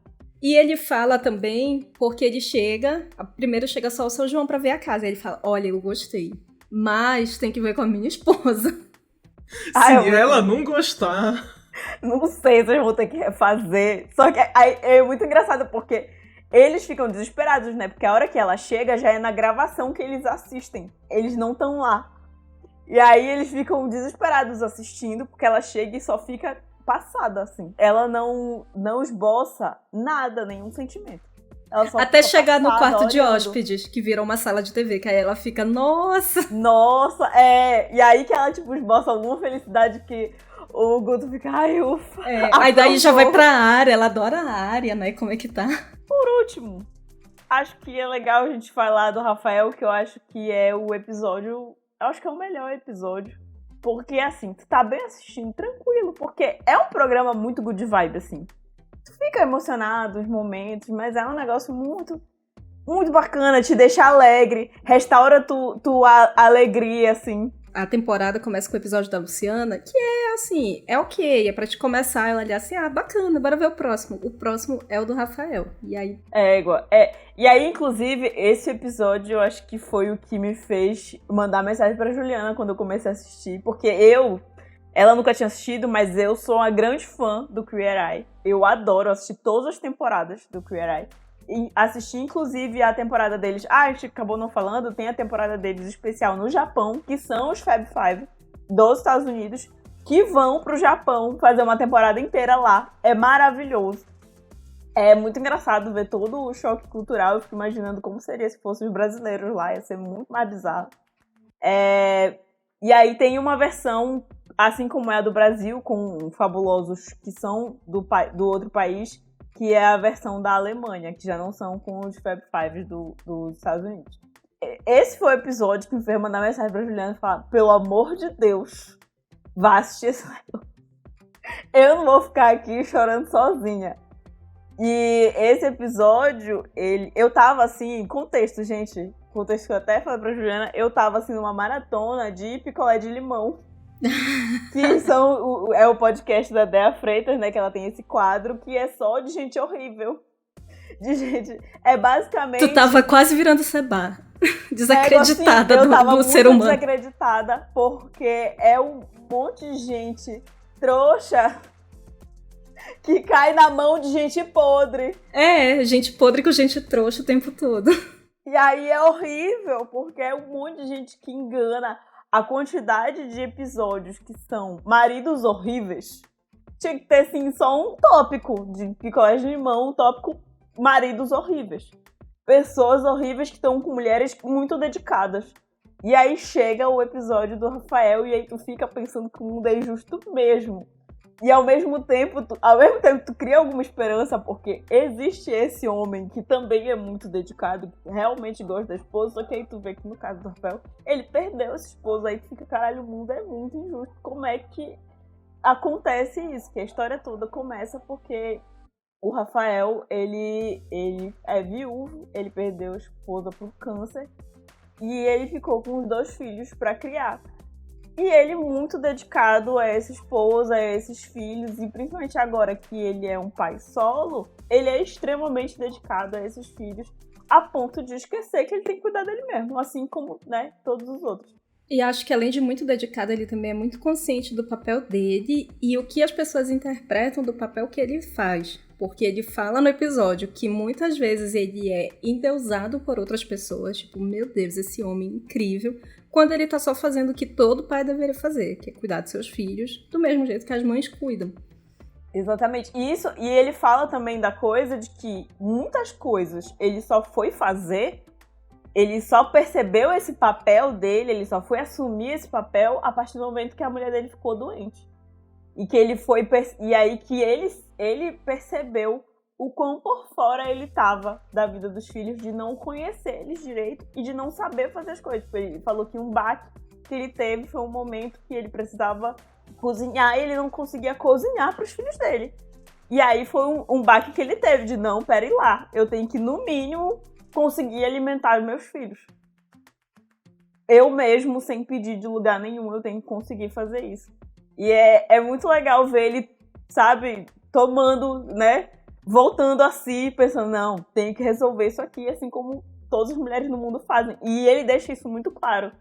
E ele fala também, porque ele primeiro chega só o seu João pra ver a casa. Aí ele fala, olha, eu gostei, mas tem que ver com a minha esposa.
Se ela não gostar...
Não sei, vocês vão ter que refazer. Só que aí, é muito engraçado, porque eles ficam desesperados, né? Porque a hora que ela chega já é na gravação que eles assistem. Eles não estão lá. E aí eles ficam desesperados assistindo, porque ela chega e só fica... passada, assim. Ela não esboça nada, nenhum sentimento. Ela só
até chegar no quarto
olhando.
De hóspedes, que virou uma sala de TV, que aí ela fica, nossa!
Nossa, E aí que ela, tipo, esboça alguma felicidade que o Guto fica, ai, ufa.
Aí daí já vai pra área, ela adora a área, né? Como é que tá?
Por último, acho que é legal a gente falar do Rafael, que eu acho que é o episódio... Eu acho que é o melhor episódio. Porque, assim, tu tá bem assistindo, tranquilo. Porque é um programa muito good vibe, assim. Tu fica emocionado nos momentos, mas é um negócio muito, muito bacana. Te deixa alegre, restaura tua alegria, assim.
A temporada começa com o episódio da Luciana, que é, assim, é ok. É pra te começar e olhar assim, bacana, bora ver o próximo. O próximo é o do Rafael. E aí...
E aí, inclusive, esse episódio eu acho que foi o que me fez mandar mensagem pra Juliana quando eu comecei a assistir. Porque ela nunca tinha assistido, mas eu sou uma grande fã do Queer Eye. Eu adoro assistir todas as temporadas do Queer Eye. E assisti, inclusive, a temporada deles... a gente acabou não falando, tem a temporada deles especial no Japão, que são os Fab Five dos Estados Unidos, que vão pro Japão fazer uma temporada inteira lá. É maravilhoso. É muito engraçado ver todo o choque cultural. Eu fico imaginando como seria se fossem os brasileiros lá. Ia ser muito mais bizarro. E aí tem uma versão, assim como é a do Brasil, com fabulosos que são do outro país, que é a versão da Alemanha, que já não são com os Fab Fives dos Estados Unidos. esse foi o episódio que me fez mandar mensagem pra Juliana e falar: pelo amor de Deus, vá assistir esse negócio. Eu não vou ficar aqui chorando sozinha. E esse episódio, eu tava assim, contexto, gente. Contexto que eu até falei pra Juliana, eu tava assim numa maratona de picolé de limão. Que é o podcast da Dea Freitas, né? Que ela tem esse quadro que é só de gente horrível. De gente. É basicamente.
Tu tava quase virando Seba. Desacreditada
assim, eu tava
do ser humano.
Desacreditada porque é um monte de gente trouxa que cai na mão de gente podre.
É, gente podre com gente trouxa o tempo todo.
E aí é horrível, porque é um monte de gente que engana. A quantidade de episódios que são maridos horríveis, tinha que ter, assim, só um tópico de picolé de limão, um tópico maridos horríveis. Pessoas horríveis que estão com mulheres muito dedicadas. E aí chega o episódio do Rafael e aí tu fica pensando que o mundo é injusto mesmo. E ao mesmo tempo tu cria alguma esperança, porque existe esse homem que também é muito dedicado, que realmente gosta da esposa, só que aí tu vê que no caso do Rafael, ele perdeu essa esposa, aí tu fica, caralho, o mundo é muito injusto. Como é que acontece isso? Que a história toda começa porque o Rafael, ele é viúvo, ele perdeu a esposa por câncer, e ele ficou com os 2 filhos pra criar. E ele muito dedicado a essa esposa, a esses filhos, e principalmente agora que ele é um pai solo, ele é extremamente dedicado a esses filhos, a ponto de esquecer que ele tem que cuidar dele mesmo, assim como, né, todos os outros.
E acho que além de muito dedicado, ele também é muito consciente do papel dele e o que as pessoas interpretam do papel que ele faz. Porque ele fala no episódio que muitas vezes ele é endeusado por outras pessoas, tipo, meu Deus, esse homem incrível, quando ele tá só fazendo o que todo pai deveria fazer, que é cuidar de seus filhos, do mesmo jeito que as mães cuidam.
Exatamente. E ele fala também da coisa de que muitas coisas ele só foi fazer, ele só percebeu esse papel dele, ele só foi assumir esse papel a partir do momento que a mulher dele ficou doente. E que ele foi. E aí que ele percebeu o quão por fora ele tava da vida dos filhos, de não conhecer eles direito e de não saber fazer as coisas. Ele falou que um baque que ele teve foi um momento que ele precisava cozinhar e ele não conseguia cozinhar para os filhos dele. E aí foi um baque que ele teve de não, pera aí lá, eu tenho que no mínimo conseguir alimentar os meus filhos. Eu mesmo, sem pedir de lugar nenhum, eu tenho que conseguir fazer isso. E é muito legal ver ele, sabe, tomando, né, voltando a si, pensando, não, tenho que resolver isso aqui, assim como todas as mulheres no mundo fazem. E ele deixa isso muito claro.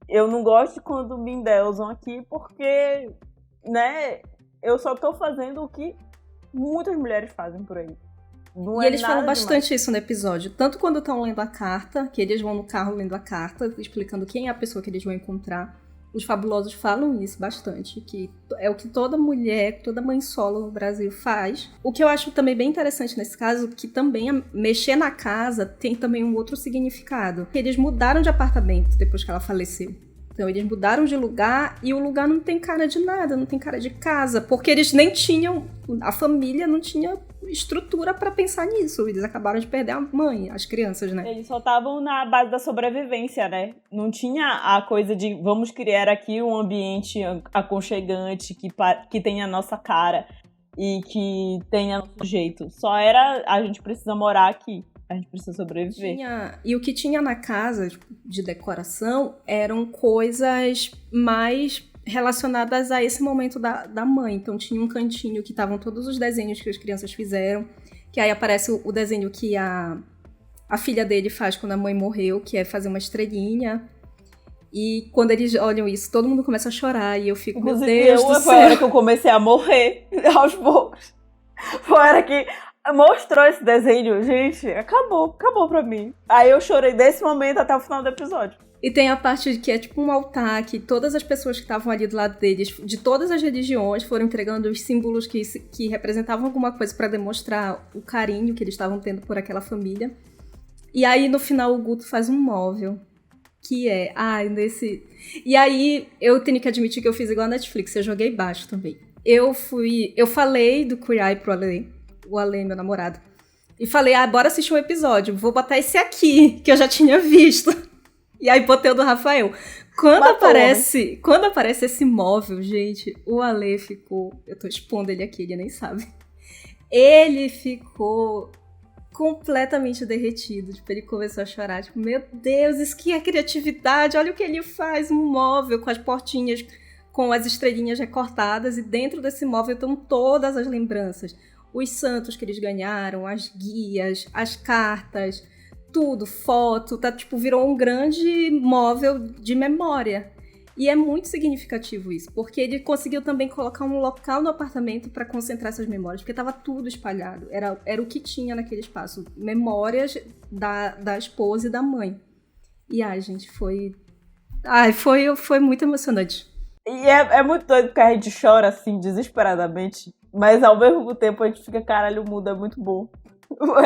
Eu não gosto quando me endeusam aqui, porque, né, eu só tô fazendo o que muitas mulheres fazem por aí. Não
e
é
eles
nada
falam bastante
demais.
isso no episódio. Tanto quando estão lendo a carta, que eles vão no carro lendo a carta, explicando quem é a pessoa que eles vão encontrar. Os fabulosos falam isso bastante, que é o que toda mulher, toda mãe solo no Brasil faz. O que eu acho também bem interessante nesse caso, que também mexer na casa tem também um outro significado. Eles mudaram de apartamento depois que ela faleceu. Então eles mudaram de lugar e o lugar não tem cara de nada, não tem cara de casa, porque eles nem tinham, a família não tinha estrutura pra pensar nisso. Eles acabaram de perder a mãe, as crianças, né?
Eles só estavam na base da sobrevivência, né? Não tinha a coisa de vamos criar aqui um ambiente aconchegante que tenha a nossa cara e que tenha nosso jeito. Só era a gente precisa morar aqui. A gente precisa sobreviver.
E o que tinha na casa de decoração eram coisas mais relacionadas a esse momento da mãe. Então tinha um cantinho que estavam todos os desenhos que as crianças fizeram, que aí aparece o desenho que a filha dele faz quando a mãe morreu, que é fazer uma estrelinha. E quando eles olham isso, todo mundo começa a chorar e eu fico, meu Deus do céu.
Foi a hora que eu comecei a morrer aos poucos. Foi a hora que mostrou esse desenho, gente, acabou pra mim. Aí eu chorei desse momento até o final do episódio.
E tem a parte que é tipo um altar, que todas as pessoas que estavam ali do lado deles, de todas as religiões, foram entregando os símbolos que representavam alguma coisa pra demonstrar o carinho que eles estavam tendo por aquela família. E aí no final o Guto faz um móvel, que é, E aí eu tenho que admitir que eu fiz igual a Netflix, eu joguei baixo também. Eu falei do Queer Eye pro Ale, o Ale, meu namorado, e falei, bora assistir um episódio, vou botar esse aqui, que eu já tinha visto. E aí botei o do Rafael. Quando aparece esse móvel, gente, o Ale ficou... Eu tô expondo ele aqui, ele nem sabe. Ele ficou completamente derretido. Tipo, ele começou a chorar. Tipo, meu Deus, isso que é criatividade. Olha o que ele faz. Um móvel com as portinhas, com as estrelinhas recortadas. E dentro desse móvel estão todas as lembranças. Os santos que eles ganharam, as guias, as cartas... tudo, foto, tá, tipo, virou um grande móvel de memória. E é muito significativo isso, porque ele conseguiu também colocar um local no apartamento para concentrar essas memórias, porque tava tudo espalhado. Era o que tinha naquele espaço. Memórias da esposa e da mãe. E, gente, foi muito emocionante.
E é muito doido porque a gente chora, assim, desesperadamente, mas ao mesmo tempo a gente fica, caralho, o mundo é muito bom.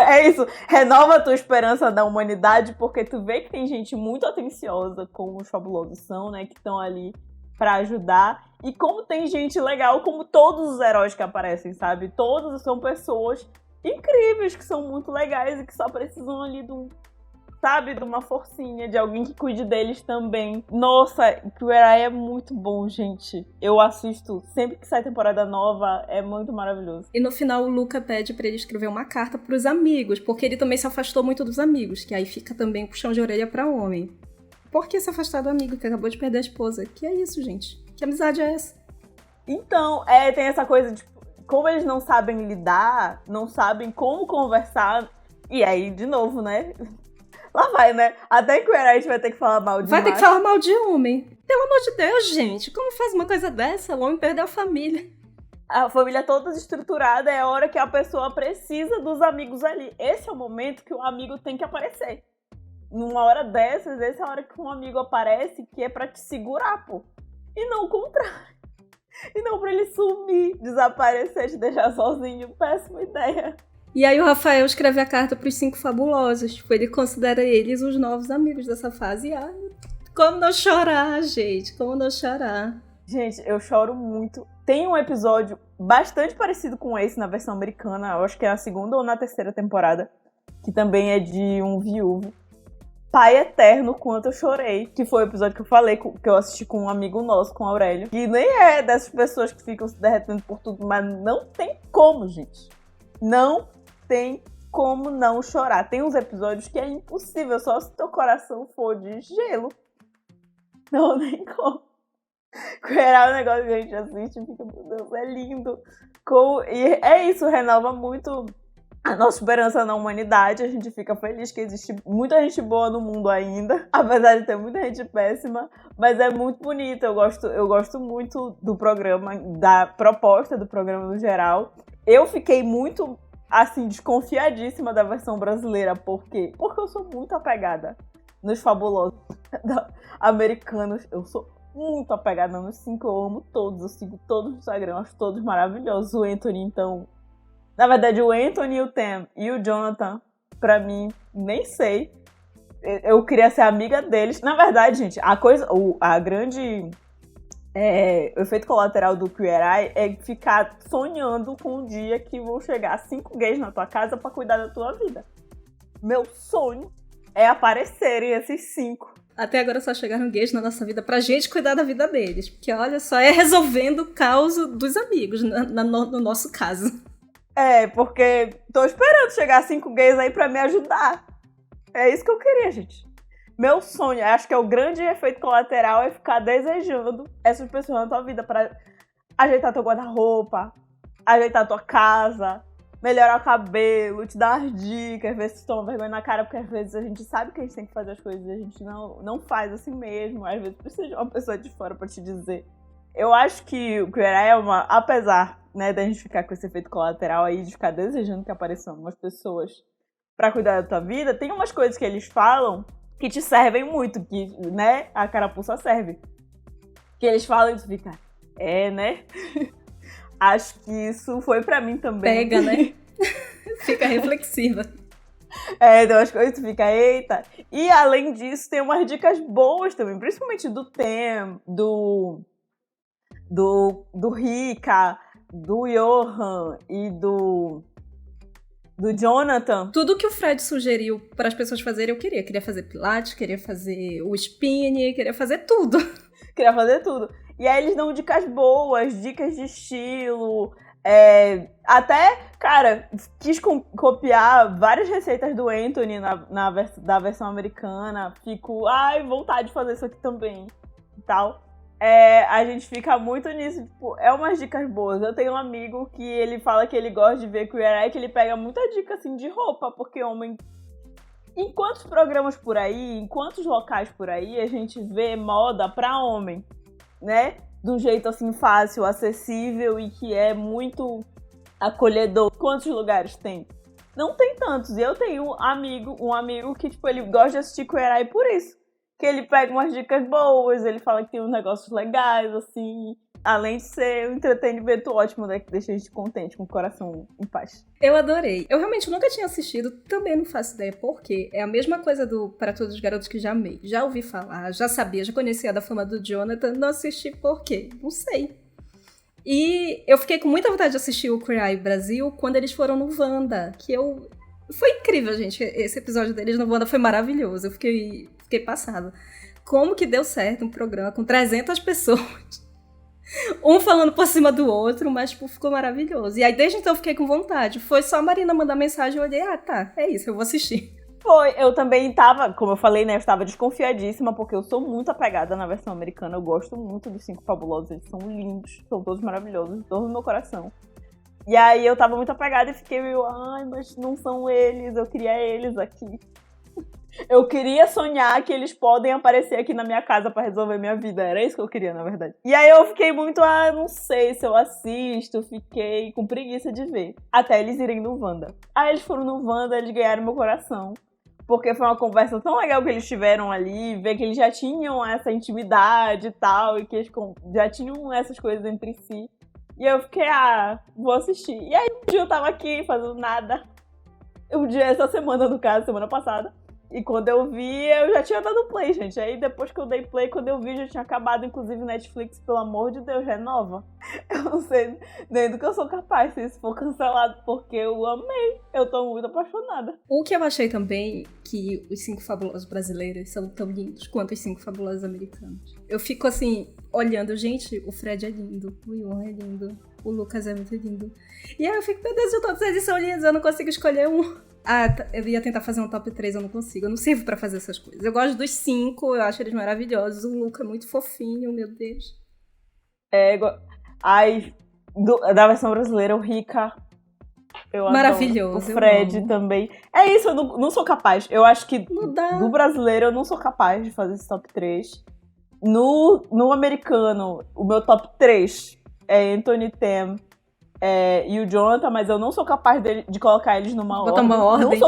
É isso, renova a tua esperança da humanidade, porque tu vê que tem gente muito atenciosa, como os fabulosos são, né, que estão ali pra ajudar, e como tem gente legal, como todos os heróis que aparecem, sabe? Todos são pessoas incríveis, que são muito legais e que só precisam ali sabe, de uma forcinha, de alguém que cuide deles também. Nossa, Queer Eye é muito bom, gente. Eu assisto sempre que sai temporada nova, é muito maravilhoso.
E no final o Luca pede pra ele escrever uma carta pros amigos, porque ele também se afastou muito dos amigos, que aí fica também puxão de orelha pra homem. Por que se afastar do amigo que acabou de perder a esposa? Que é isso, gente? Que amizade é essa?
Então, tem essa coisa de como eles não sabem lidar, não sabem como conversar, e aí, de novo, né? Lá vai, né? Até que o Queer Eye vai ter que falar mal de
Vai ter
macho.
que falar mal de homem. Pelo amor de Deus, gente. Como faz uma coisa dessa? O homem perdeu a família.
A família toda estruturada, é a hora que a pessoa precisa dos amigos ali. Esse é o momento que o amigo tem que aparecer. Numa hora dessas, essa é a hora que um amigo aparece, que é pra te segurar, pô. E não o contrário. E não pra ele sumir, desaparecer, te deixar sozinho. Péssima ideia.
E aí o Rafael escreve a carta pros 5 fabulosos. Tipo, ele considera eles os novos amigos dessa fase. E, como não chorar, gente? Como não chorar?
Gente, eu choro muito. Tem um episódio bastante parecido com esse na versão americana. Eu acho que é na segunda ou na terceira temporada. Que também é de um viúvo. Pai Eterno, quanto eu chorei. Que foi o episódio que eu falei, que eu assisti com um amigo nosso, com o Aurélio. Que nem é dessas pessoas que ficam se derretendo por tudo. Mas não tem como, gente. Não tem como não chorar. Tem uns episódios que é impossível, só se teu coração for de gelo. Não, nem como. Queer um negócio que a gente assiste e fica, meu Deus, é lindo. E é isso, renova muito a nossa esperança na humanidade. A gente fica feliz que existe muita gente boa no mundo ainda, apesar de ter muita gente péssima, mas é muito bonito. Eu gosto muito do programa, da proposta do programa no geral. Eu fiquei muito, assim, desconfiadíssima da versão brasileira. Por quê? Porque eu sou muito apegada nos fabulosos americanos. Eu sou muito apegada nos 5. Eu amo todos. Eu sigo todos no Instagram. Acho todos maravilhosos. O Anthony, então... Na verdade, o Anthony, o Tam e o Jonathan, pra mim, nem sei. Eu queria ser amiga deles. Na verdade, gente, a grande... o efeito colateral do Queer Eye é ficar sonhando com o dia que vão chegar 5 gays na tua casa pra cuidar da tua vida. Meu sonho é aparecerem esses 5.
Até agora só chegaram gays na nossa vida pra gente cuidar da vida deles. Porque, olha só, é resolvendo o caos dos amigos, no nosso caso.
Porque tô esperando chegar 5 gays aí pra me ajudar. É isso que eu queria, gente. Meu sonho, acho que é o grande efeito colateral, é ficar desejando essas pessoas na tua vida pra ajeitar teu guarda-roupa, ajeitar tua casa, melhorar o cabelo, te dar as dicas, ver se toma vergonha na cara, porque às vezes a gente sabe que a gente tem que fazer as coisas e a gente não faz assim mesmo. Às vezes precisa de uma pessoa de fora pra te dizer. Eu acho que o Queer Eye apesar, né, da gente ficar com esse efeito colateral aí, de ficar desejando que apareçam umas pessoas pra cuidar da tua vida, tem umas coisas que eles falam que te servem muito, que, né, a carapuça serve. Que eles falam e tu fica, né? Acho que isso foi pra mim também.
Pega, né? Fica reflexiva.
Então as coisas tu fica, eita. E além disso, tem umas dicas boas também, principalmente do Tem, do Rika, do Johan e do do Jonathan.
Tudo que o Fred sugeriu para as pessoas fazerem, eu queria. Queria fazer pilates, queria fazer o spin, queria fazer tudo.
Queria fazer tudo. E aí eles dão dicas boas, dicas de estilo. Até, cara, quis copiar várias receitas do Anthony da versão americana. Fico, vontade de fazer isso aqui também. E tal. A gente fica muito nisso, tipo, umas dicas boas. Eu tenho um amigo que ele fala que ele gosta de ver Queer Eye, que ele pega muita dica, assim, de roupa, porque homem... Em quantos programas por aí, em quantos locais por aí, a gente vê moda pra homem, né? De um jeito, assim, fácil, acessível e que é muito acolhedor. Quantos lugares tem? Não tem tantos. E eu tenho um amigo que, tipo, ele gosta de assistir Queer Eye por isso. Que ele pega umas dicas boas, ele fala que tem uns negócios legais, assim. Além de ser um entretenimento ótimo, né? Que deixa a gente contente, com o coração em paz.
Eu adorei. Eu realmente nunca tinha assistido, também não faço ideia por quê. É a mesma coisa do Para Todos os Garotos que já amei. Já ouvi falar, já sabia, já conhecia da fama do Jonathan, não assisti por quê? Não sei. E eu fiquei com muita vontade de assistir o Queer Eye Brasil quando eles foram no Wanda, Foi incrível, gente. Esse episódio deles no Wanda foi maravilhoso. Eu fiquei passada. Como que deu certo um programa com 300 pessoas? Um falando por cima do outro, mas tipo, ficou maravilhoso. E aí, desde então, eu fiquei com vontade. Foi só a Marina mandar mensagem, eu olhei, tá, é isso, eu vou assistir.
Foi, eu também tava, como eu falei, né, eu estava desconfiadíssima, porque eu sou muito apegada na versão americana, eu gosto muito dos 5 Fabulosos, eles são lindos, são todos maravilhosos, todos no meu coração. E aí eu tava muito apegada e fiquei meio, mas não são eles, eu queria eles aqui. Eu queria sonhar que eles podem aparecer aqui na minha casa pra resolver minha vida. Era isso que eu queria, na verdade. E aí eu fiquei muito, não sei se eu assisto. Fiquei com preguiça de ver. Até eles irem no Wanda. Aí eles foram no Wanda, eles ganharam meu coração. Porque foi uma conversa tão legal que eles tiveram ali. Ver que eles já tinham essa intimidade e tal. E que eles já tinham essas coisas entre si. E eu fiquei, vou assistir. E aí um dia eu tava aqui fazendo nada. Um dia, essa semana, no caso, semana passada. E quando eu vi, eu já tinha dado play, gente. Aí depois que eu dei play, quando eu vi, já tinha acabado. Inclusive, Netflix, pelo amor de Deus, renova. Eu não sei nem do que eu sou capaz se isso for cancelado, porque eu amei. Eu tô muito apaixonada.
O que eu achei também, que os 5 fabulosos brasileiros são tão lindos quanto os 5 fabulosos americanos. Eu fico assim, olhando, gente, o Fred é lindo, o Iwan é lindo, o Lucas é muito lindo. E aí eu fico, meu Deus, todos eles são lindos, eu não consigo escolher um. Eu ia tentar fazer um top 3, eu não consigo. Eu não sirvo pra fazer essas coisas. Eu gosto dos 5, eu acho eles maravilhosos. O Luca é muito fofinho, meu Deus.
Da versão brasileira, o Rica. Eu
maravilhoso.
Adoro. O Fred também. É isso, eu não sou capaz. Eu acho que do brasileiro eu não sou capaz de fazer esse top 3. No americano, o meu top 3 é Anthony Tam. E o Jonathan, mas eu não sou capaz de colocar eles numa ordem.
Uma ordem.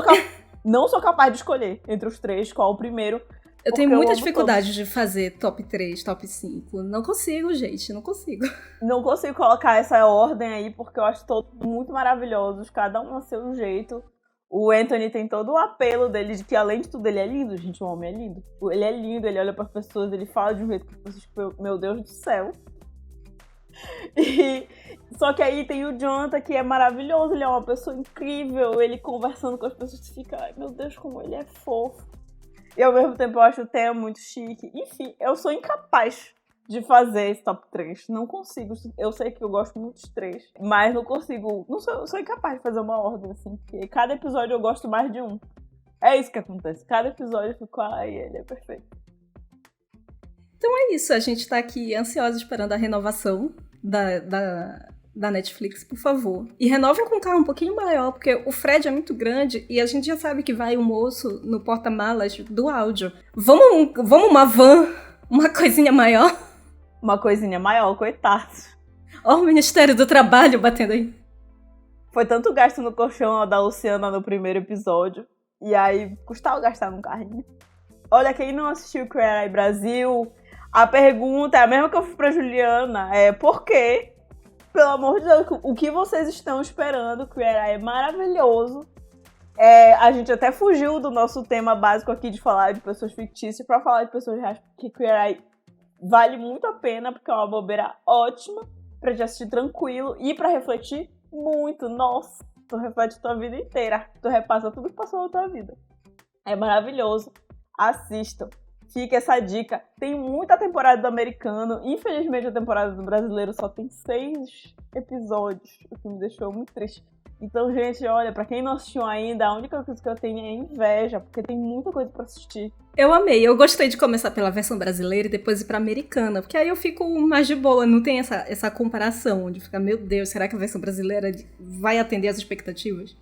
Não sou capaz de escolher entre os 3 qual o primeiro.
Eu tenho muita dificuldade de fazer top 3, top 5. Não consigo, gente, não consigo.
Não consigo colocar essa ordem aí, porque eu acho todos muito maravilhosos, cada um a seu jeito. O Anthony tem todo o apelo dele, de que além de tudo ele é lindo, gente, o homem é lindo. Ele é lindo, ele olha para as pessoas, ele fala de um jeito que as pessoas, meu Deus do céu. Só que aí tem o Jonathan, que é maravilhoso, ele é uma pessoa incrível, ele conversando com as pessoas, fica, ai meu Deus, como ele é fofo. E ao mesmo tempo eu acho o Theo muito chique. Enfim, eu sou incapaz de fazer esse top 3. Não consigo. Eu sei que eu gosto muito dos 3, mas não consigo. Sou incapaz de fazer uma ordem, assim, porque cada episódio eu gosto mais de um. É isso que acontece. Cada episódio eu fico, ele é perfeito.
Então é isso, a gente tá aqui ansiosa esperando a renovação da Netflix, por favor. E renovem com um carro um pouquinho maior, porque o Fred é muito grande e a gente já sabe que vai um moço no porta-malas do áudio. Vamos uma van, uma coisinha maior?
Uma coisinha maior, coitado.
Ó, o Ministério do Trabalho batendo aí.
Foi tanto gasto no colchão da Luciana no primeiro episódio, e aí custava gastar num carrinho. Olha, quem não assistiu Queer Eye Brasil, a pergunta é a mesma que eu fiz pra Juliana, por quê? Pelo amor de Deus, o que vocês estão esperando? Queer Eye é maravilhoso. A gente até fugiu do nosso tema básico aqui de falar de pessoas fictícias pra falar de pessoas reais, porque Queer Eye vale muito a pena, porque é uma bobeira ótima pra te assistir tranquilo e pra refletir muito. Nossa, Tu reflete tua vida inteira. Tu repassa tudo que passou na tua vida. É maravilhoso. Assistam. Fica essa dica. Tem muita temporada do americano. Infelizmente, a temporada do brasileiro só tem 6 episódios, o que me deixou muito triste. Então, gente, olha, pra quem não assistiu ainda, a única coisa que eu tenho é inveja, porque tem muita coisa pra assistir.
Eu amei. Eu gostei de começar pela versão brasileira e depois ir pra americana, porque aí eu fico mais de boa, não tem essa comparação de ficar, meu Deus, será que a versão brasileira vai atender às expectativas?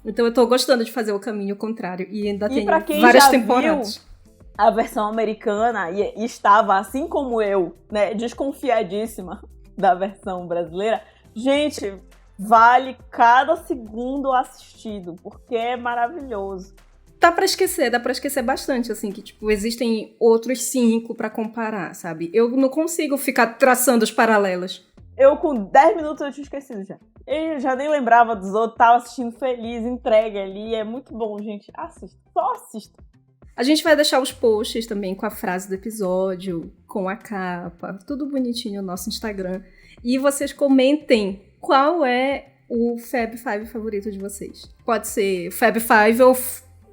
Então eu tô gostando de fazer o caminho contrário e ainda tem várias temporadas.
Viu a versão americana e estava, assim como eu, né, desconfiadíssima da versão brasileira, gente, vale cada segundo assistido, porque é maravilhoso.
Dá pra esquecer bastante, assim, que, tipo, existem outros 5 pra comparar, sabe? Eu não consigo ficar traçando os paralelos.
Eu, com 10 minutos, eu tinha esquecido já. Eu já nem lembrava dos outros, tava assistindo feliz, entregue ali, é muito bom, gente. Assista, só assista.
A gente vai deixar os posts também com a frase do episódio, com a capa, tudo bonitinho no nosso Instagram. E vocês comentem qual é o Fab Five favorito de vocês. Pode ser Fab Five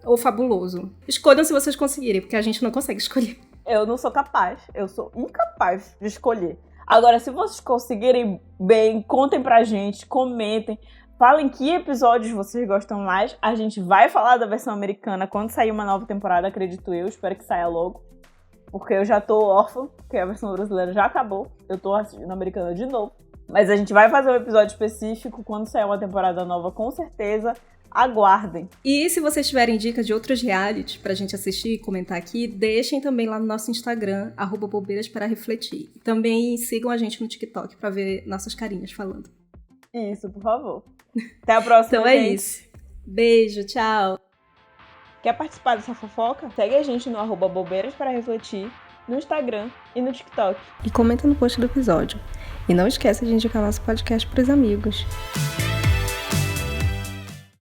ou fabuloso. Escolham se vocês conseguirem, porque a gente não consegue escolher.
Eu não sou capaz, eu sou incapaz de escolher. Agora, se vocês conseguirem bem, contem pra gente, comentem. Falem que episódios vocês gostam mais. A gente vai falar da versão americana quando sair uma nova temporada, acredito eu. Espero que saia logo. Porque eu já tô órfã, porque a versão brasileira já acabou. Eu tô assistindo a americana de novo. Mas a gente vai fazer um episódio específico quando sair uma temporada nova, com certeza. Aguardem.
E se vocês tiverem dicas de outros realities pra gente assistir e comentar aqui, deixem também lá no nosso Instagram, @bobeiraspararefletir. Também sigam a gente no TikTok pra ver nossas carinhas falando.
Isso, por favor. Até a próxima,
então é
gente.
isso. Beijo, tchau.
Quer participar dessa fofoca? Segue a gente no @bobeiraspararefletir, no Instagram e no TikTok.
E comenta no post do episódio. E não esqueça de indicar nosso podcast pros amigos.